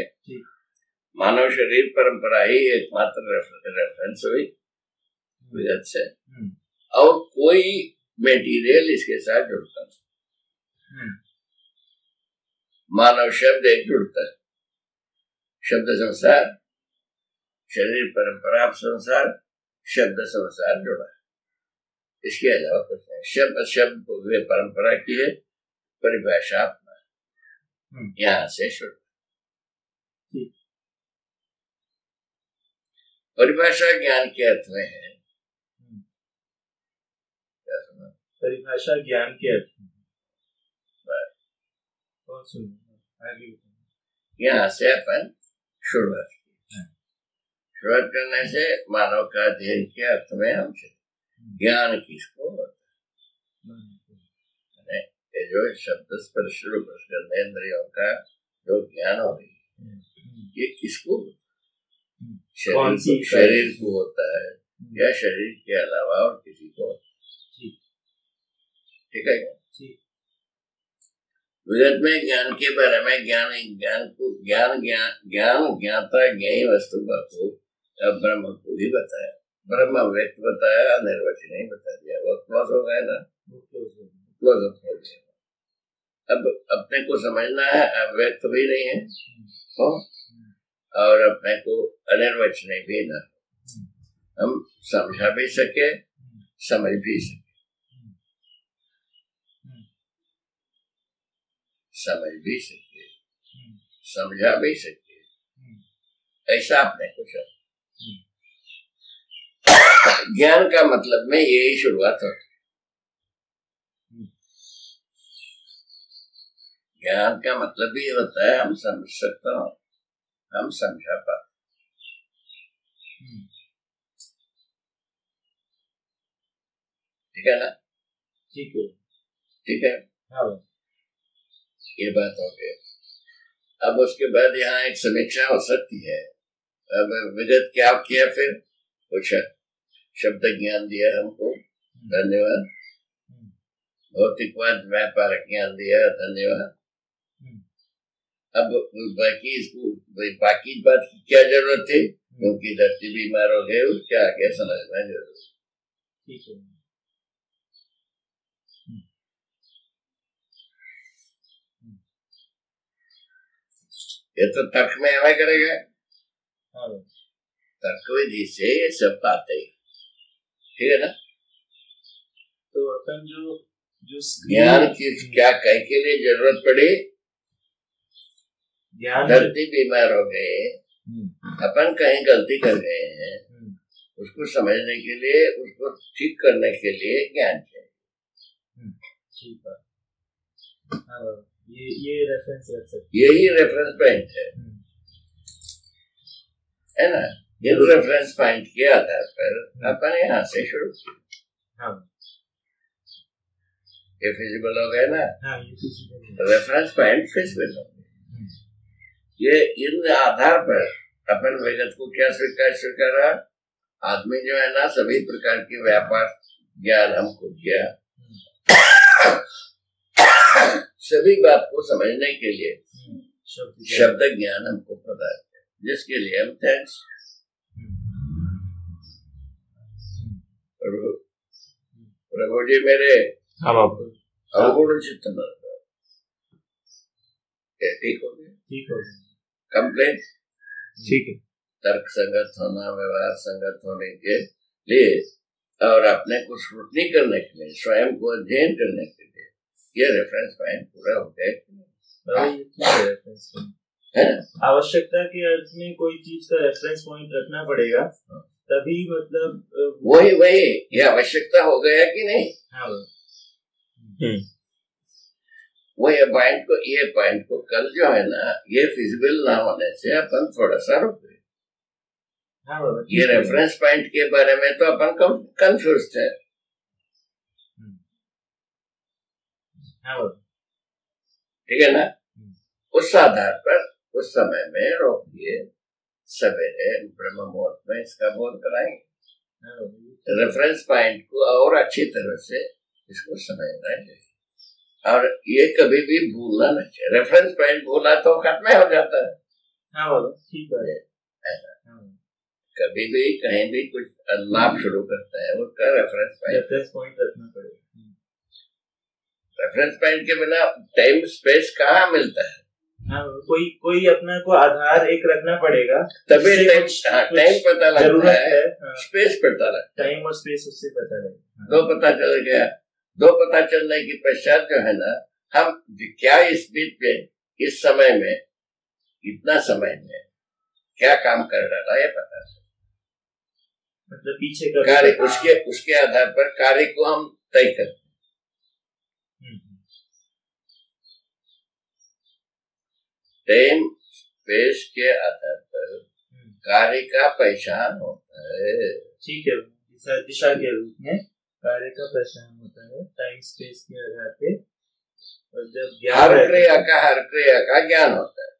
Speaker 2: मानव शरीर परंपरा ही एकमात्र रेफरेंस हुई विगत से, और कोई मेटीरियल इसके साथ जुड़ता नहीं। मानव शब्द एक जुड़ता है, शब्द संसार, शरीर परंपरा संसार, शब्द संसार जुड़ा है। इसके अलावा कुछ नहीं। शब्द परंपरा की है, परिभाषा अपना, यहाँ से शुरू। परिभाषा ज्ञान के अर्थ में है। क्या सुना?
Speaker 1: परिभाषा ज्ञान के अर्थ में।
Speaker 2: यहाँ से अपन शुरुआत करने से मानव का अध्ययन के अर्थ में हम ज्ञान किसको होता है, जो शब्द स्पर्श रूप इंद्रियों का जो ज्ञान हो रही है, ये किसको, शरीर को होता है या शरीर के अलावा और किसी को होता है। ठीक है। विगत में ज्ञान के बारे में ज्ञाता ज्ञेय वस्तु को ब्रह्म को भी बताया। ब्रह्म व्यक्त बताया, निर्वचनीय बता दिया। वो क्लोज हो गया ना, क्लोज हो गया। अब अपने को समझना है, व्यक्त भी नहीं है तो, और अपने को अनिर्वचनीय भी ना, हम समझा भी सके, समझ भी सके, समझ भी सके, समझा भी सके, ऐसा अपने को ज्ञान का मतलब में यही शुरुआत होती है। ज्ञान का मतलब भी होता है हम समझ सकता हूँ, हम समझा पाते। ठीक है ना?
Speaker 1: ठीक है,
Speaker 2: ठीक है।
Speaker 1: हाँ।
Speaker 2: ये बात हो गई। अब उसके बाद यहाँ एक समीक्षा हो सकती है। अब विगत क्या किया, फिर कुछ शब्द ज्ञान दिया हमको, धन्यवाद। भौतिकवाद व्यापार ज्ञान दिया, धन्यवाद। अब बाकी बात की क्या जरूरत थी, क्योंकि धरती बीमार हो गए, उसके आगे समझना जरूरी।
Speaker 1: ठीक है।
Speaker 2: ये तो तर्क में आया करेगा।
Speaker 1: हाँ।
Speaker 2: तर्क विधि से ये सब बातें, ठीक है ना?
Speaker 1: तो अपन जो
Speaker 2: ज्ञान की क्या कह के लिए जरूरत पड़ी, धरती बीमार हो गए, अपन कहीं गलती कर गए हैं, उसको समझने के लिए, उसको ठीक करने के लिए ज्ञान चाहिए।
Speaker 1: ठीक है। हाँ, ये रेफरेंस रख सकते,
Speaker 2: यही रेफरेंस पॉइंट है ना? इन रेफरेंस पॉइंट के आधार पर अपन यहाँ से शुरू किया।
Speaker 1: हाँ,
Speaker 2: ये फिजिबल हो गए ना?
Speaker 1: हाँ, ये
Speaker 2: रेफरेंस पॉइंट फिजिबल हो गए। ये इन आधार पर अपन विगत को क्या स्वीकारा, आदमी जो है ना, सभी प्रकार के व्यापार ज्ञान हमको दिया, सभी बात को समझने के लिए शब्द ज्ञान हमको प्रदान किया, जिसके लिए हम थैंक्स। प्रभु जी मेरे अवगुण चित्त न, ठीक हो गया,
Speaker 1: ठीक हो गया।
Speaker 2: कंप्लेन
Speaker 5: ठीक है।
Speaker 2: तर्क संगत होना, व्यवहार संगत होने के लिए और अपने को स्क्रूटनी करने के लिए, स्वयं को अध्ययन करने के लिए ये रेफरेंस पॉइंट पूरा हो गया।
Speaker 1: आवश्यकता के अर्थ में कोई चीज का रेफरेंस पॉइंट रखना पड़ेगा, तभी मतलब
Speaker 2: वही ये आवश्यकता हो गया कि नहीं?
Speaker 1: हाँ।
Speaker 2: वो ये पॉइंट को कल जो है ना, ये फिजिबल ना होने से अपन थोड़ा सा रुक गए।
Speaker 1: हाँ,
Speaker 2: ये रेफरेंस पॉइंट के बारे में तो अपन कंफ्यूज थे।
Speaker 1: हाँ,
Speaker 2: ठीक है ना? उस आधार पर उस समय में रोक दिए, सवेरे ब्रह्म मुहूर्त में इसका बोध कराएंगे। रेफरेंस पॉइंट को और अच्छी तरह से इसको समझना चाहिए, और ये कभी भी भूलना नहीं चाहिए। रेफरेंस पॉइंट भूला तो खत्म हो जाता है।
Speaker 1: हाँ, ठीक है।
Speaker 2: कभी भी कहीं भी कुछ नाप शुरू करता है, उसका रेफरेंस
Speaker 1: पॉइंट रखना पड़ेगा।
Speaker 2: रेफरेंस पॉइंट के बिना टाइम स्पेस कहाँ मिलता है?
Speaker 1: हाँ, कोई अपना को आधार एक रखना पड़ेगा,
Speaker 2: तभी टाइम पता लगता है, स्पेस पता लगता है,
Speaker 1: टाइम और स्पेस उससे पता लगता है।
Speaker 2: दो पता चल गया। दो पता चलने के पश्चात जो है ना, हम क्या इस बीच में, इस समय में, इतना समय में क्या काम कर रहा है, ये पता है।
Speaker 1: मतलब पीछे का
Speaker 2: कार्य, उसके आधार पर कार्य को हम तय करते हैं। टाइम स्पेस के आधार पर कार्य का पहचान होता है।
Speaker 1: ठीक है, दिशा के रूप में कार्य का पहचान होता है टाइम स्पेस के आधार पे। और जब
Speaker 2: हर क्रिया का ज्ञान होता है,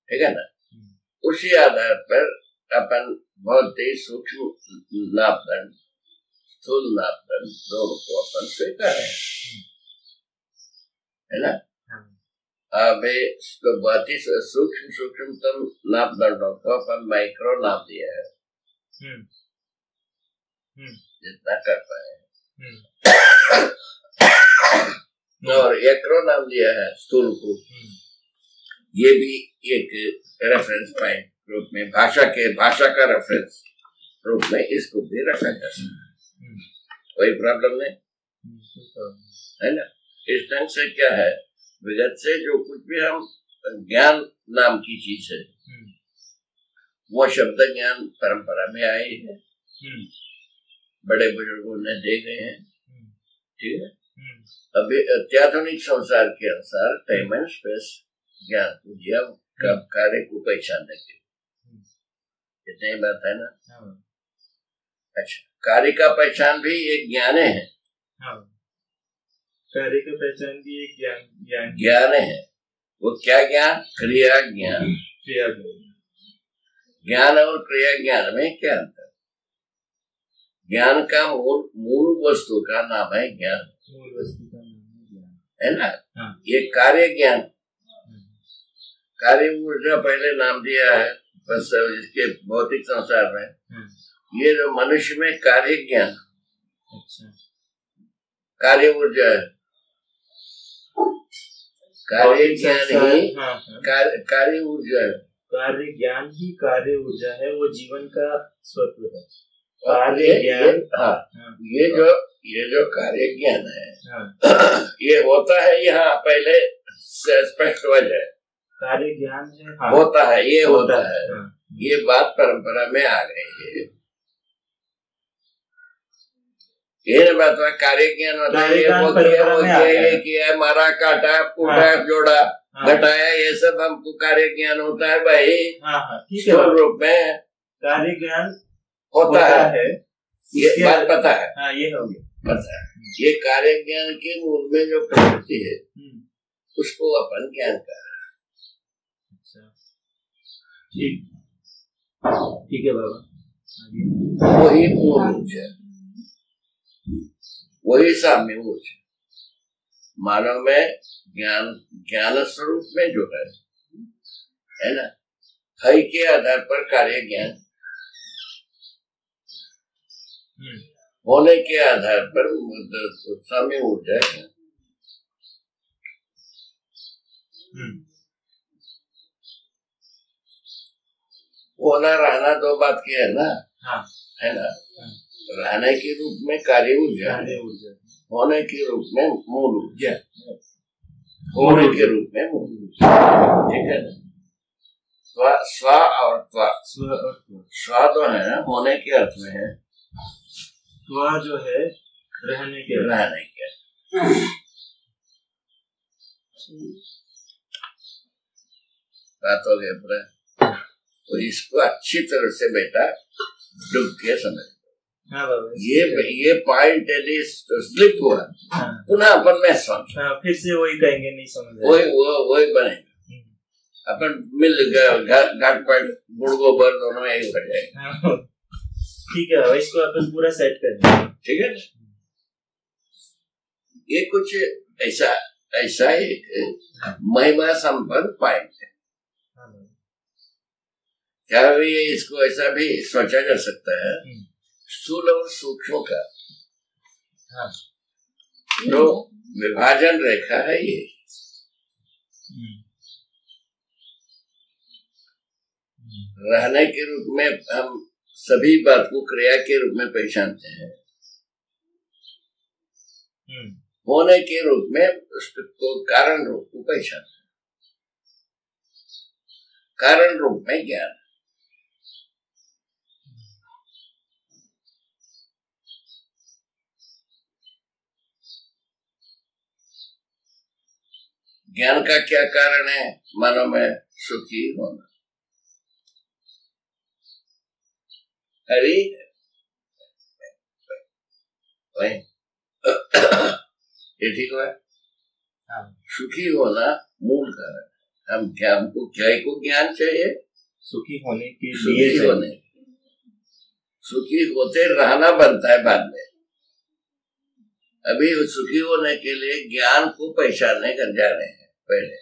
Speaker 2: ठीक है ना? उसी आधार पर अपन बहुत ही सूक्ष्म नापदंड, स्थूल नापदंड दोनों को अपन स्वीकार है ना? अभी बहुत ही सूक्ष्मतम नापदंडों को अपन माइक्रो नाम दिया है, जितना कर पाए, और एक्रो नाम दिया है स्थूल को। ये भी एक रेफरेंस पॉइंट रूप में, भाषा का रेफरेंस रूप में इसको भी रखा जा सकता है। कोई प्रॉब्लम नहीं है ना? इस ढंग से क्या है, विगत से जो कुछ भी हम ज्ञान नाम की चीज है, वो शब्द ज्ञान परंपरा में आए हैं, बड़े बुजुर्गों ने दे गए हैं, ठीक है। अभी अत्याधुनिक संसार के अनुसार टाइम एंड स्पेस ज्ञान को दिया कार्य को पहचानने के लिए, इतनी बात है ना। अच्छा, कार्य का पहचान भी एक ज्ञान है।
Speaker 1: कार्य का पहचान भी एक
Speaker 2: ज्ञान है। वो क्या ज्ञान? क्रिया ज्ञान।
Speaker 1: क्रिया ज्ञान।
Speaker 2: ज्ञान और क्रिया ज्ञान में क्या अंतर? ज्ञान का मूल वस्तु का नाम है ज्ञान,
Speaker 1: मूल वस्तु का नाम है ज्ञान,
Speaker 2: है ना। ये कार्य ज्ञान, कार्य ऊर्जा पहले नाम दिया है बस इसके भौतिक संसार में। ये जो मनुष्य में कार्य ज्ञान,
Speaker 1: अच्छा,
Speaker 2: कार्य ऊर्जा है, कार्य ज्ञान ही कार्य ऊर्जा है।
Speaker 1: कार्य ज्ञान ही कार्य ऊर्जा है, वो जीवन का स्वत्व है।
Speaker 2: कार्य ज्ञान, हाँ, ये जो कार्य ज्ञान है, ये होता है यहाँ पहले से स्पष्ट हो जाए।
Speaker 1: कार्य ज्ञान है,
Speaker 2: होता है, ये होता है, ये बात परंपरा में आ गई है। ये बात है, कार्य ज्ञान होता है, ये किया, मारा, काटा, कूटा, जोड़ा, घटाया, ये सब हमको कार्य ज्ञान होता है भाई। स्थूल रूप में
Speaker 1: कार्य ज्ञान
Speaker 2: होता है, ये बात पता है।
Speaker 1: हाँ, ये हो गया,
Speaker 2: पता है। ये कार्य ज्ञान के मूल में जो प्रवृत्ति है उसको अपन ज्ञान कर रहे हैं।
Speaker 1: अच्छा, ठीक है बाबा।
Speaker 2: वही मूल ऊर्जा, वही साम्य ऊर्जा मानव में ज्ञान स्वरूप में जो है ना, है के आधार पर कार्य ज्ञान, होने के आधार पर साम्य ऊर्जा है। होना रहना दो बात की है ना, है ना। रहने के रूप में कार्य ऊर्जा, होने के रूप में मूल ऊर्जा, होने के रूप में मूल ऊर्जा, ठीक है ना। स्व और त्वा, स्व तो है ना होने के अर्थ में है,
Speaker 1: त्वा जो है रहने के
Speaker 2: बात हो गया पूरा। तो इसको अच्छी तरह से बेटा डूब के समझ। ये पॉइंट यदि स्लिप हुआ, पुनः अपन में समझ,
Speaker 1: फिर से वही कहेंगे, नहीं समझ,
Speaker 2: वही बनेगा। अपन मिल गया घाट पर गुड़गो बर दोनों यही हो जाएगा।
Speaker 1: ठीक है, इसको अपन पूरा सेट कर देंगे,
Speaker 2: ठीक है। ये कुछ ऐसा एक महिमा संपन्न पॉइंट है। क्या भी इसको ऐसा भी सोचा जा सकता है, स्थूल और सूक्ष्म का जो विभाजन रेखा है, ये रहने के रूप में हम सभी बात को क्रिया के रूप में पहचानते हैं, होने के रूप में उसको कारण रूप को पहचानते हैं, कारण रूप में ज्ञान। ज्ञान का क्या कारण है? मानव में सुखी होना। अरे ये ठीक है, सुखी होना मूल कारण। हमको क्या को ज्ञान चाहिए?
Speaker 1: सुखी होने के
Speaker 2: लिए सुखी होते रहना बनता है बाद में। अभी सुखी होने के लिए ज्ञान को पहचानने कर जा रहे हैं। पहले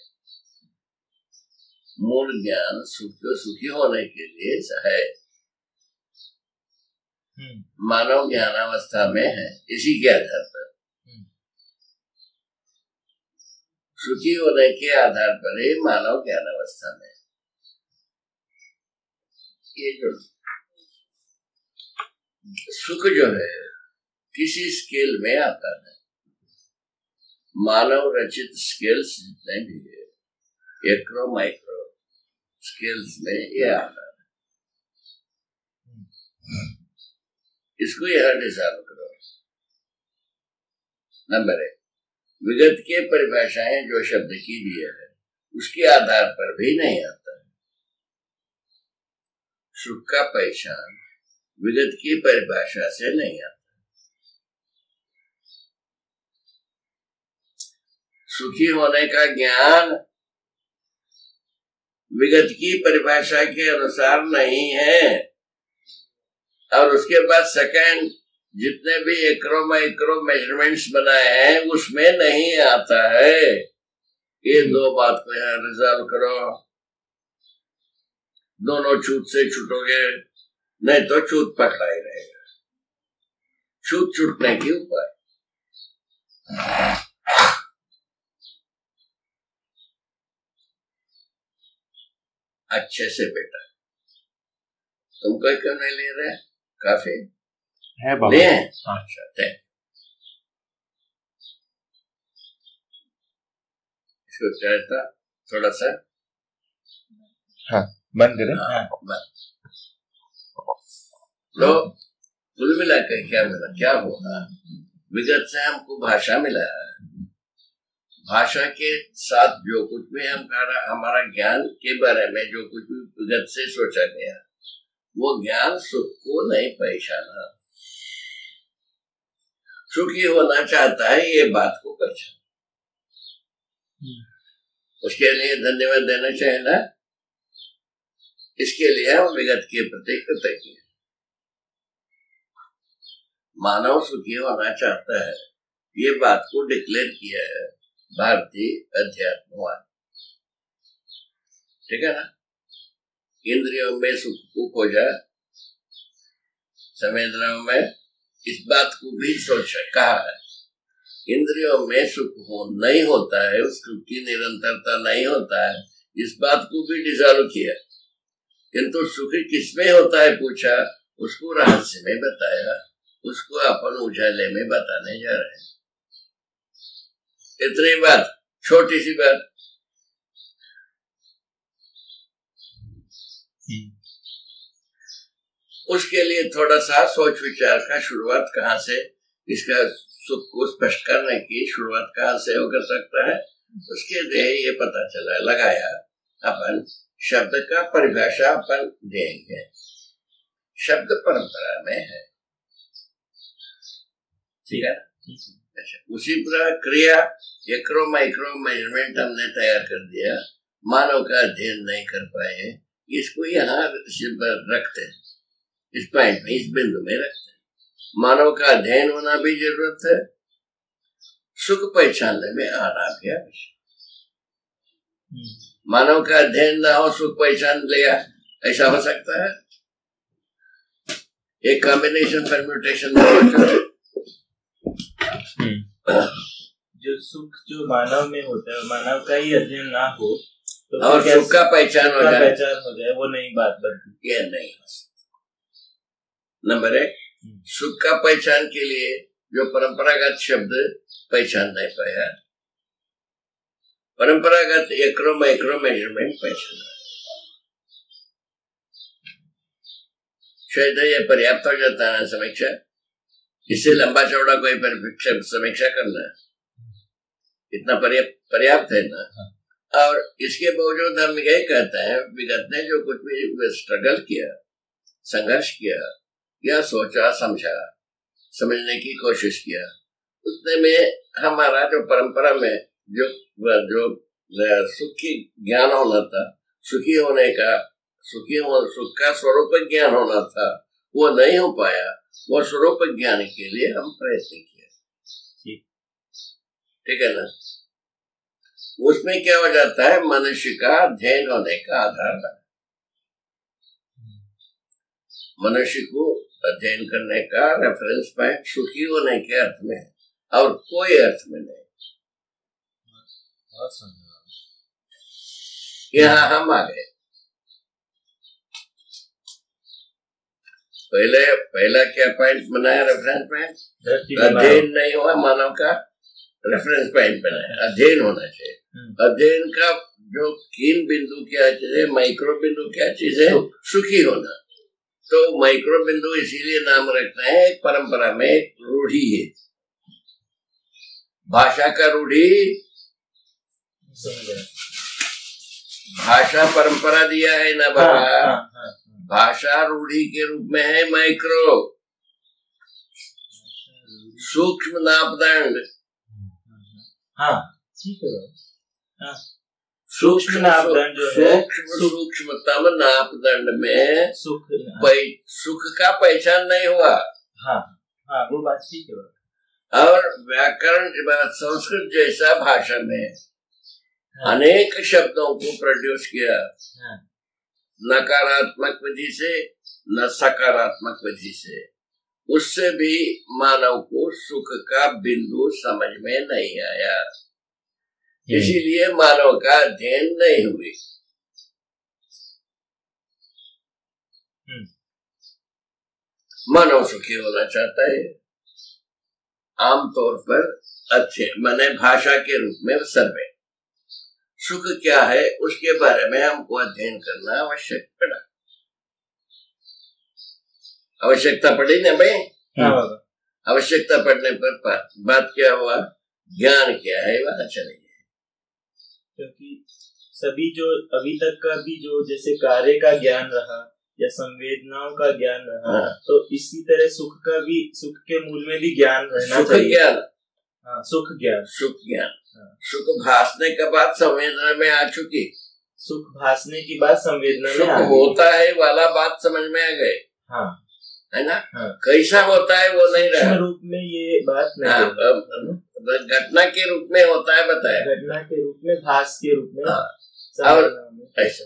Speaker 2: मूल ज्ञान सुखी होने के लिए है, मानव ज्ञानावस्था में है। इसी के आधार पर सुखी होने के आधार पर ही मानव ज्ञानावस्था में। ये जो सुख जो है किसी स्केल में आता है, मानव रचित स्केल्स जितने भी है, एक्रो माइक्रो स्केल्स में ये आता है। इसको यहां डिसॉल्व करो। नंबर 1, विगत के परिभाषाएं जो शब्द की दी है उसके आधार पर भी नहीं आता है। सुख का पहचान विगत की परिभाषा से नहीं आता। सुखी होने का ज्ञान विगत की परिभाषा के अनुसार नहीं है। और उसके बाद सेकंड, जितने भी एकरो माइक्रो मेजरमेंट्स बनाए हैं उसमें नहीं आता है। ये दो बात को यहाँ रिजॉल्व करो। दोनों छूत से छूटोगे, नहीं तो छूत पकड़ा ही रहेगा। छूत छूटने की उपाय। अच्छे से बेटा, तुमको क्यों नहीं ले रहे? काफी
Speaker 5: है बाबा।
Speaker 2: ले हैं? अच्छा, थैंक यू। इसको चाहता थोड़ा सा
Speaker 5: हाँ बंद करें।
Speaker 2: हाँ, बस। तो कुल मिलाकर क्या मिला, क्या होगा? विगत से हमको भाषा मिला है। भाषा के साथ जो कुछ भी हमारा ज्ञान के बारे में जो कुछ भी विगत से सोचा गया, वो ज्ञान सुख को नहीं पहचाना। सुखी होना चाहता है, ये बात को पहचान। उसके लिए धन्यवाद देना चाहिए ना। इसके लिए हम विगत के प्रति कृतज्ञ। मानव सुखी होना चाहता है, ये बात को डिक्लेयर किया है भारतीय अध्यात्मवाद। ठीक है ना। इंद्रियों में सुख को खोजा, संवेदनाओं में इस बात को भी सोचा, कहा है। इंद्रियों में सुख नहीं होता है, उस सुख की निरंतरता नहीं होता है, इस बात को भी डिसॉल्व किया। किंतु सुख किसमें होता है पूछा, उसको रहस्य में बताया। उसको अपन उजाले में बताने जा रहे हैं। इतनी बात, छोटी सी बात। उसके लिए थोड़ा सा सोच विचार का शुरुआत कहाँ से, इसका सुख को स्पष्ट करने की शुरुआत कहाँ से हो कर सकता है, उसके लिए ये पता चला, लगाया। अपन शब्द का परिभाषा अपन देंगे, शब्द परंपरा में है। ठीक है। अच्छा, उसी प्रक्रिया एकरो माइक्रो मेजरमेंट हमने तैयार कर दिया। मानव का अध्ययन नहीं कर पाए, इसको यहाँ रखते हैं, इस पॉइंट में, इस बिंदु में रखते हैं। मानव का अध्ययन होना भी जरूरत है, सुख पहचानने में आना भी आवश्यक। मानव का अध्ययन ना हो, सुख पहचान लिया, ऐसा हो सकता है? एक कॉम्बिनेशन परम्यूटेशन
Speaker 1: जो सुख जो मानव में होता है, मानव का ही अध्ययन ना हो तो
Speaker 2: और सुख का पहचान हो
Speaker 1: जाए, वो नई बात बनती।
Speaker 2: ये नहीं हो सकता। नंबर 1, सुख का पहचान के लिए जो परंपरागत शब्द पहचान नहीं पाया, परंपरागत एकरो माइक्रो मेजरमेंट पहचाना, शायद ये पर्याप्त हो जाता है समीक्षा। इससे लंबा चौड़ा कोई समीक्षा करना इतना पर्याप्त है ना। और इसके बावजूद हम यही कहते हैं, विगत ने जो कुछ भी स्ट्रगल किया, संघर्ष किया, या सोचा समझा, समझने की कोशिश किया, उतने में हमारा जो परंपरा में जो सुखी ज्ञान होना था, सुखी होने का, सुख का स्वरूप ज्ञान होना था, वो नहीं हो पाया। वो स्वरूप ज्ञान के लिए हम प्रयत्न किए। ठीक है ना। उसमें क्या हो जाता है, मनुष्य का अध्ययन होने का आधार बना। मनुष्य को अध्ययन करने का रेफरेंस पॉइंट सुखी होने के अर्थ में है, और कोई अर्थ में नहीं। यहाँ हम आ गए। पहला क्या पॉइंट बनाया, रेफरेंस पॉइंट। अध्ययन नहीं हुआ, मानव का रेफरेंस पॉइंट बनाया, अध्ययन होना चाहिए। अध्ययन का जो कीन बिंदु क्या चीज है, माइक्रो बिंदु क्या चीज है, सुखी होना। तो माइक्रो बिंदु इसीलिए नाम रखते हैं, एक परंपरा में एक रूढ़ी है, भाषा का रूढ़ी, भाषा परंपरा दिया है ना बाबा। भाषा रूढ़ी के रूप में है माइक्रो, सूक्ष्म नापदंड।
Speaker 1: ठीक है।
Speaker 2: सूक्ष्म सूक्ष्मतम नापदंड में सुख का पहचान नहीं हुआ।
Speaker 1: वो बात ठीक है।
Speaker 2: और व्याकरण संस्कृत जैसा भाषा में अनेक शब्दों को प्रोड्यूस किया, नकारात्मक विधि से न सकारात्मक विधि से, उससे भी मानव को सुख का बिंदु समझ में नहीं आया, इसीलिए मानव का अध्ययन नहीं हुई। मानव सुखी होना चाहता है, आमतौर पर अच्छे माने भाषा के रूप में सर्वे। सुख क्या है उसके बारे में हमको अध्ययन करना आवश्यक पड़ा, आवश्यकता पड़ी ना भाई। आवश्यकता पड़ने पर बात क्या हुआ, ज्ञान क्या है वहां चले गए।
Speaker 1: क्योंकि सभी जो अभी तक का भी जो जैसे कार्य का ज्ञान रहा या संवेदनाओं का ज्ञान रहा, तो इसी तरह सुख का भी, सुख के मूल में भी ज्ञान रहना चाहिए।
Speaker 2: ज्ञान,
Speaker 1: सुख ज्ञान,
Speaker 2: सुख ज्ञान। सुख भासने के बाद संवेदना में आ चुकी,
Speaker 1: सुख भासने की बात संवेदना में आ गई।
Speaker 2: होता है वाला बात समझ में आ गए, है ना। कैसा होता है वो नहीं रहा,
Speaker 1: रूप में ये बात नहीं,
Speaker 2: घटना के रूप में होता है बताया,
Speaker 1: घटना के रूप में, भास के रूप में।
Speaker 2: और ऐसा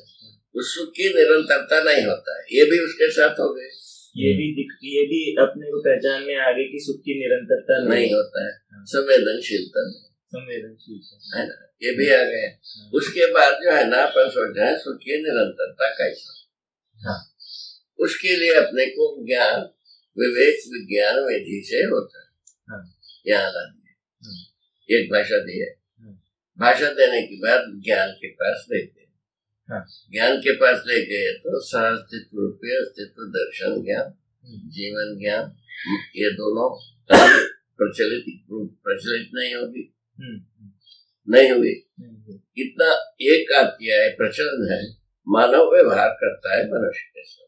Speaker 2: उस सुख की निरंतरता नहीं होता है, ये भी उसके साथ हो गए।
Speaker 1: ये भी अपने को पहचान में आ गई कि सुख की निरंतरता
Speaker 2: नहीं होता है, संवेदनशीलता है ना, ये भी आ गए। उसके बाद जो है ना अपन सोच रहे हैं सुख की निरंतरता कैसा, उसके लिए अपने को ज्ञान विवेक विज्ञान विधि से होता है। यहाँ ला दिए, एक भाषा दी है, भाषा देने के बाद ज्ञान के पास ले गए, ज्ञान के पास ले गए तो सहअस्तित्व रूपी अस्तित्व दर्शन ज्ञान, जीवन ज्ञान, ये दोनों प्रचलित नहीं होगी, नहीं हुई। इतना एक किया है, प्रचलन है, मानव व्यवहार करता है मनुष्य के साथ,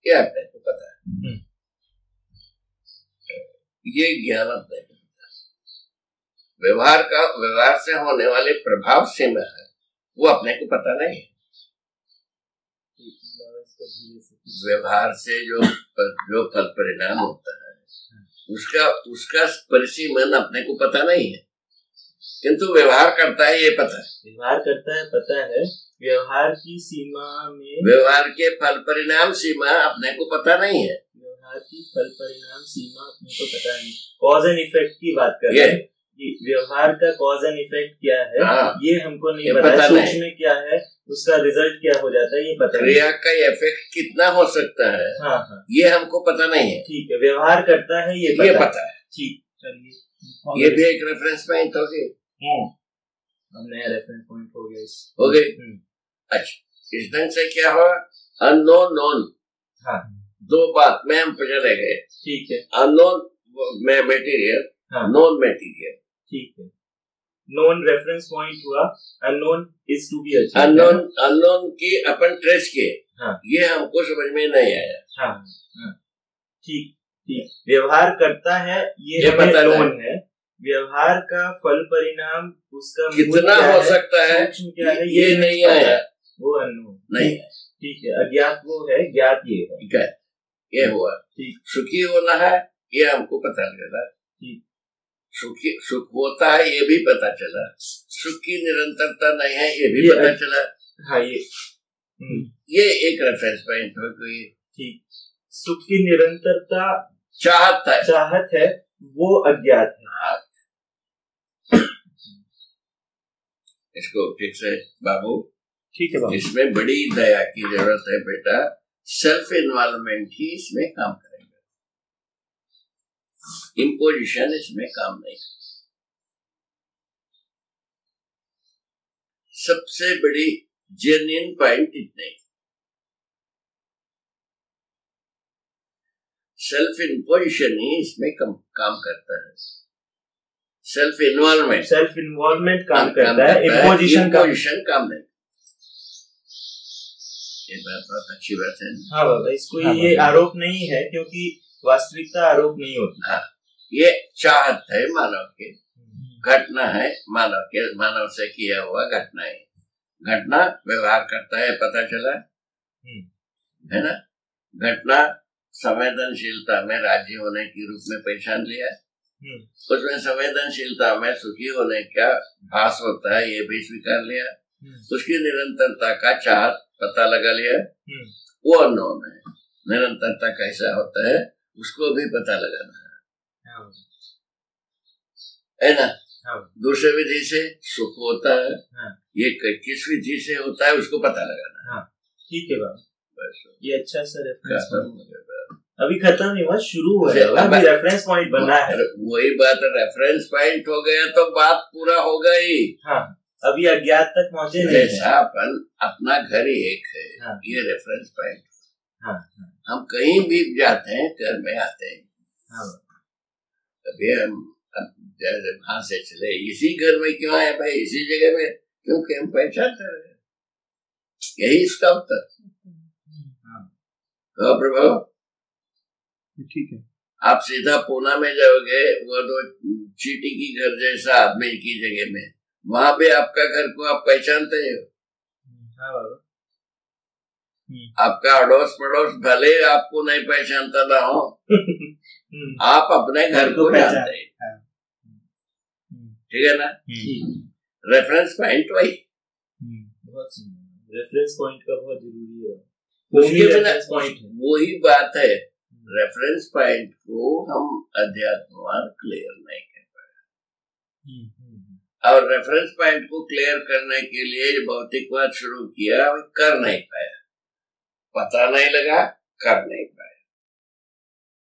Speaker 2: क्या अपने को पता है, ये ज्ञान अपने को पता है। व्यवहार से होने वाले प्रभाव से में है, वो अपने को पता नहीं है। व्यवहार से जो फल परिणाम होता है उसका परिसीमन अपने को पता नहीं है, किंतु व्यवहार करता है ये पता है।
Speaker 1: व्यवहार करता है पता है, व्यवहार की सीमा में,
Speaker 2: व्यवहार के फल परिणाम सीमा अपने को पता नहीं है,
Speaker 1: व्यवहार की फल परिणाम सीमा अपने को पता नहीं। कॉज एंड इफेक्ट की बात कर रहे हैं, व्यवहार का कॉज एंड इफेक्ट क्या है ये हमको नहीं पता, सोच में क्या है उसका रिजल्ट क्या हो जाता है ये पता नहीं,
Speaker 2: क्रिया का इफेक्ट कितना हो सकता है ये हमको पता नहीं है।
Speaker 1: ठीक है, व्यवहार करता है ये पता है। ठीक, चलिए
Speaker 2: ये भी एक रेफरेंस पॉइंट हो गई,
Speaker 1: अब नया रेफरेंस पॉइंट हो गया
Speaker 2: हो गई। अच्छा, इस ढंग से क्या हुआ, अननोन नोन, दो बात में हम चले गए।
Speaker 1: ठीक है,
Speaker 2: अननोन में मटेरियल, नोन मटेरियल,
Speaker 1: ठीक है। नोन रेफरेंस पॉइंट हुआ, unknown is to be achieved.
Speaker 2: Unknown की अपन ट्रेस किए, ये हमको समझ में नहीं आया।
Speaker 1: ठीक ठीक, व्यवहार करता है ये हमें नोन है, व्यवहार का फल परिणाम उसका
Speaker 2: कितना हो सकता है
Speaker 1: क्या है
Speaker 2: ये नहीं आया,
Speaker 1: वो अननोन
Speaker 2: नहीं है।
Speaker 1: ठीक है, अज्ञात वो है, ज्ञात ये है।
Speaker 2: ठीक है, ये हुआ। ठीक, सुखी होना है ये हमको पता लगा, सुख होता है ये भी पता चला, सुख की निरंतरता नहीं है ये भी पता चला।
Speaker 1: हाँ,
Speaker 2: ये एक रेफरेंस पॉइंट हो गई।
Speaker 1: ठीक, सुख की निरंतरता
Speaker 2: चाहत
Speaker 1: है वो अज्ञात है।
Speaker 2: इसको ठीक से बाबू,
Speaker 1: ठीक है बाबू,
Speaker 2: इसमें बड़ी दया की जरूरत है बेटा, सेल्फ इन्वॉल्वमेंट ही इसमें काम करेगा, इम्पोजिशन इसमें काम नहीं। सबसे बड़ी जेन्युइन पॉइंट इतने, सेल्फ इम्पोजिशन ही इसमें काम करता है। सेल्फ इन्वॉल्वमेंट
Speaker 1: काम करता है, इम्पोजिशन
Speaker 2: काम नहीं। ये बात बहुत अच्छी बात है।
Speaker 1: हाँ बाबा, इसको ये आरोप नहीं है, क्योंकि वास्तविकता आरोप नहीं होती।
Speaker 2: हाँ, ये चाहत है मानव की, घटना है मानव से किया हुआ घटना है। घटना व्यवहार करता है, पता चला है ना। घटना संवेदनशीलता में राजी होने के रूप में पहचान लिया, उसमें संवेदनशीलता में सुखी होने का भास होता है, ये भी स्वीकार लिया। उसकी निरंतरता का चाहत पता लगा लिया, वो अननोन है। निरंतरता कैसा होता है उसको भी पता लगाना है ना। दूसरे विधि से सुख होता है, ये किस विधि से होता है उसको पता लगाना है।
Speaker 1: ठीक है बाबा, ये अच्छा सा रेफरेंस अभी खत्म नहीं हुआ, शुरू हुआ है, अभी रेफरेंस पॉइंट बना है।
Speaker 2: वही बात है, रेफरेंस पॉइंट हो गया तो बात पूरा हो गई।
Speaker 1: हाँ, अभी अज्ञात तक पहुंचे नहीं।
Speaker 2: जैसा अपन अपना घर ही एक है, ये रेफरेंस पॉइंट। हम कहीं भी जाते हैं, घर में आते हैं, कभी हम वहां से चले इसी घर में क्यों आए भाई, इसी जगह में, क्योंकि हम पहचानते रहे। यही इसका उत्तर। प्रभु
Speaker 5: ठीक है,
Speaker 2: आप सीधा पूना में जाओगे, वो तो चीटी की घर जैसा आदमी की जगह में, वहां पे आपका घर को आप पहचानते हो। आपका अड़ोस पड़ोस भले आपको नहीं पहचानता ना हो, आप अपने घर को जानते हैं। ठीक है ना। रेफरेंस पॉइंट वही,
Speaker 1: बहुत रेफरेंस पॉइंट का बहुत जरूरी है।
Speaker 2: उसके बिना वही बात है, रेफरेंस पॉइंट को हम अध्यात्मवाद क्लियर नहीं कर पाए, और रेफरेंस पॉइंट को क्लियर करने के लिए भौतिकवाद शुरू किया, कर नहीं पाया, पता नहीं लगा, कर नहीं पाया।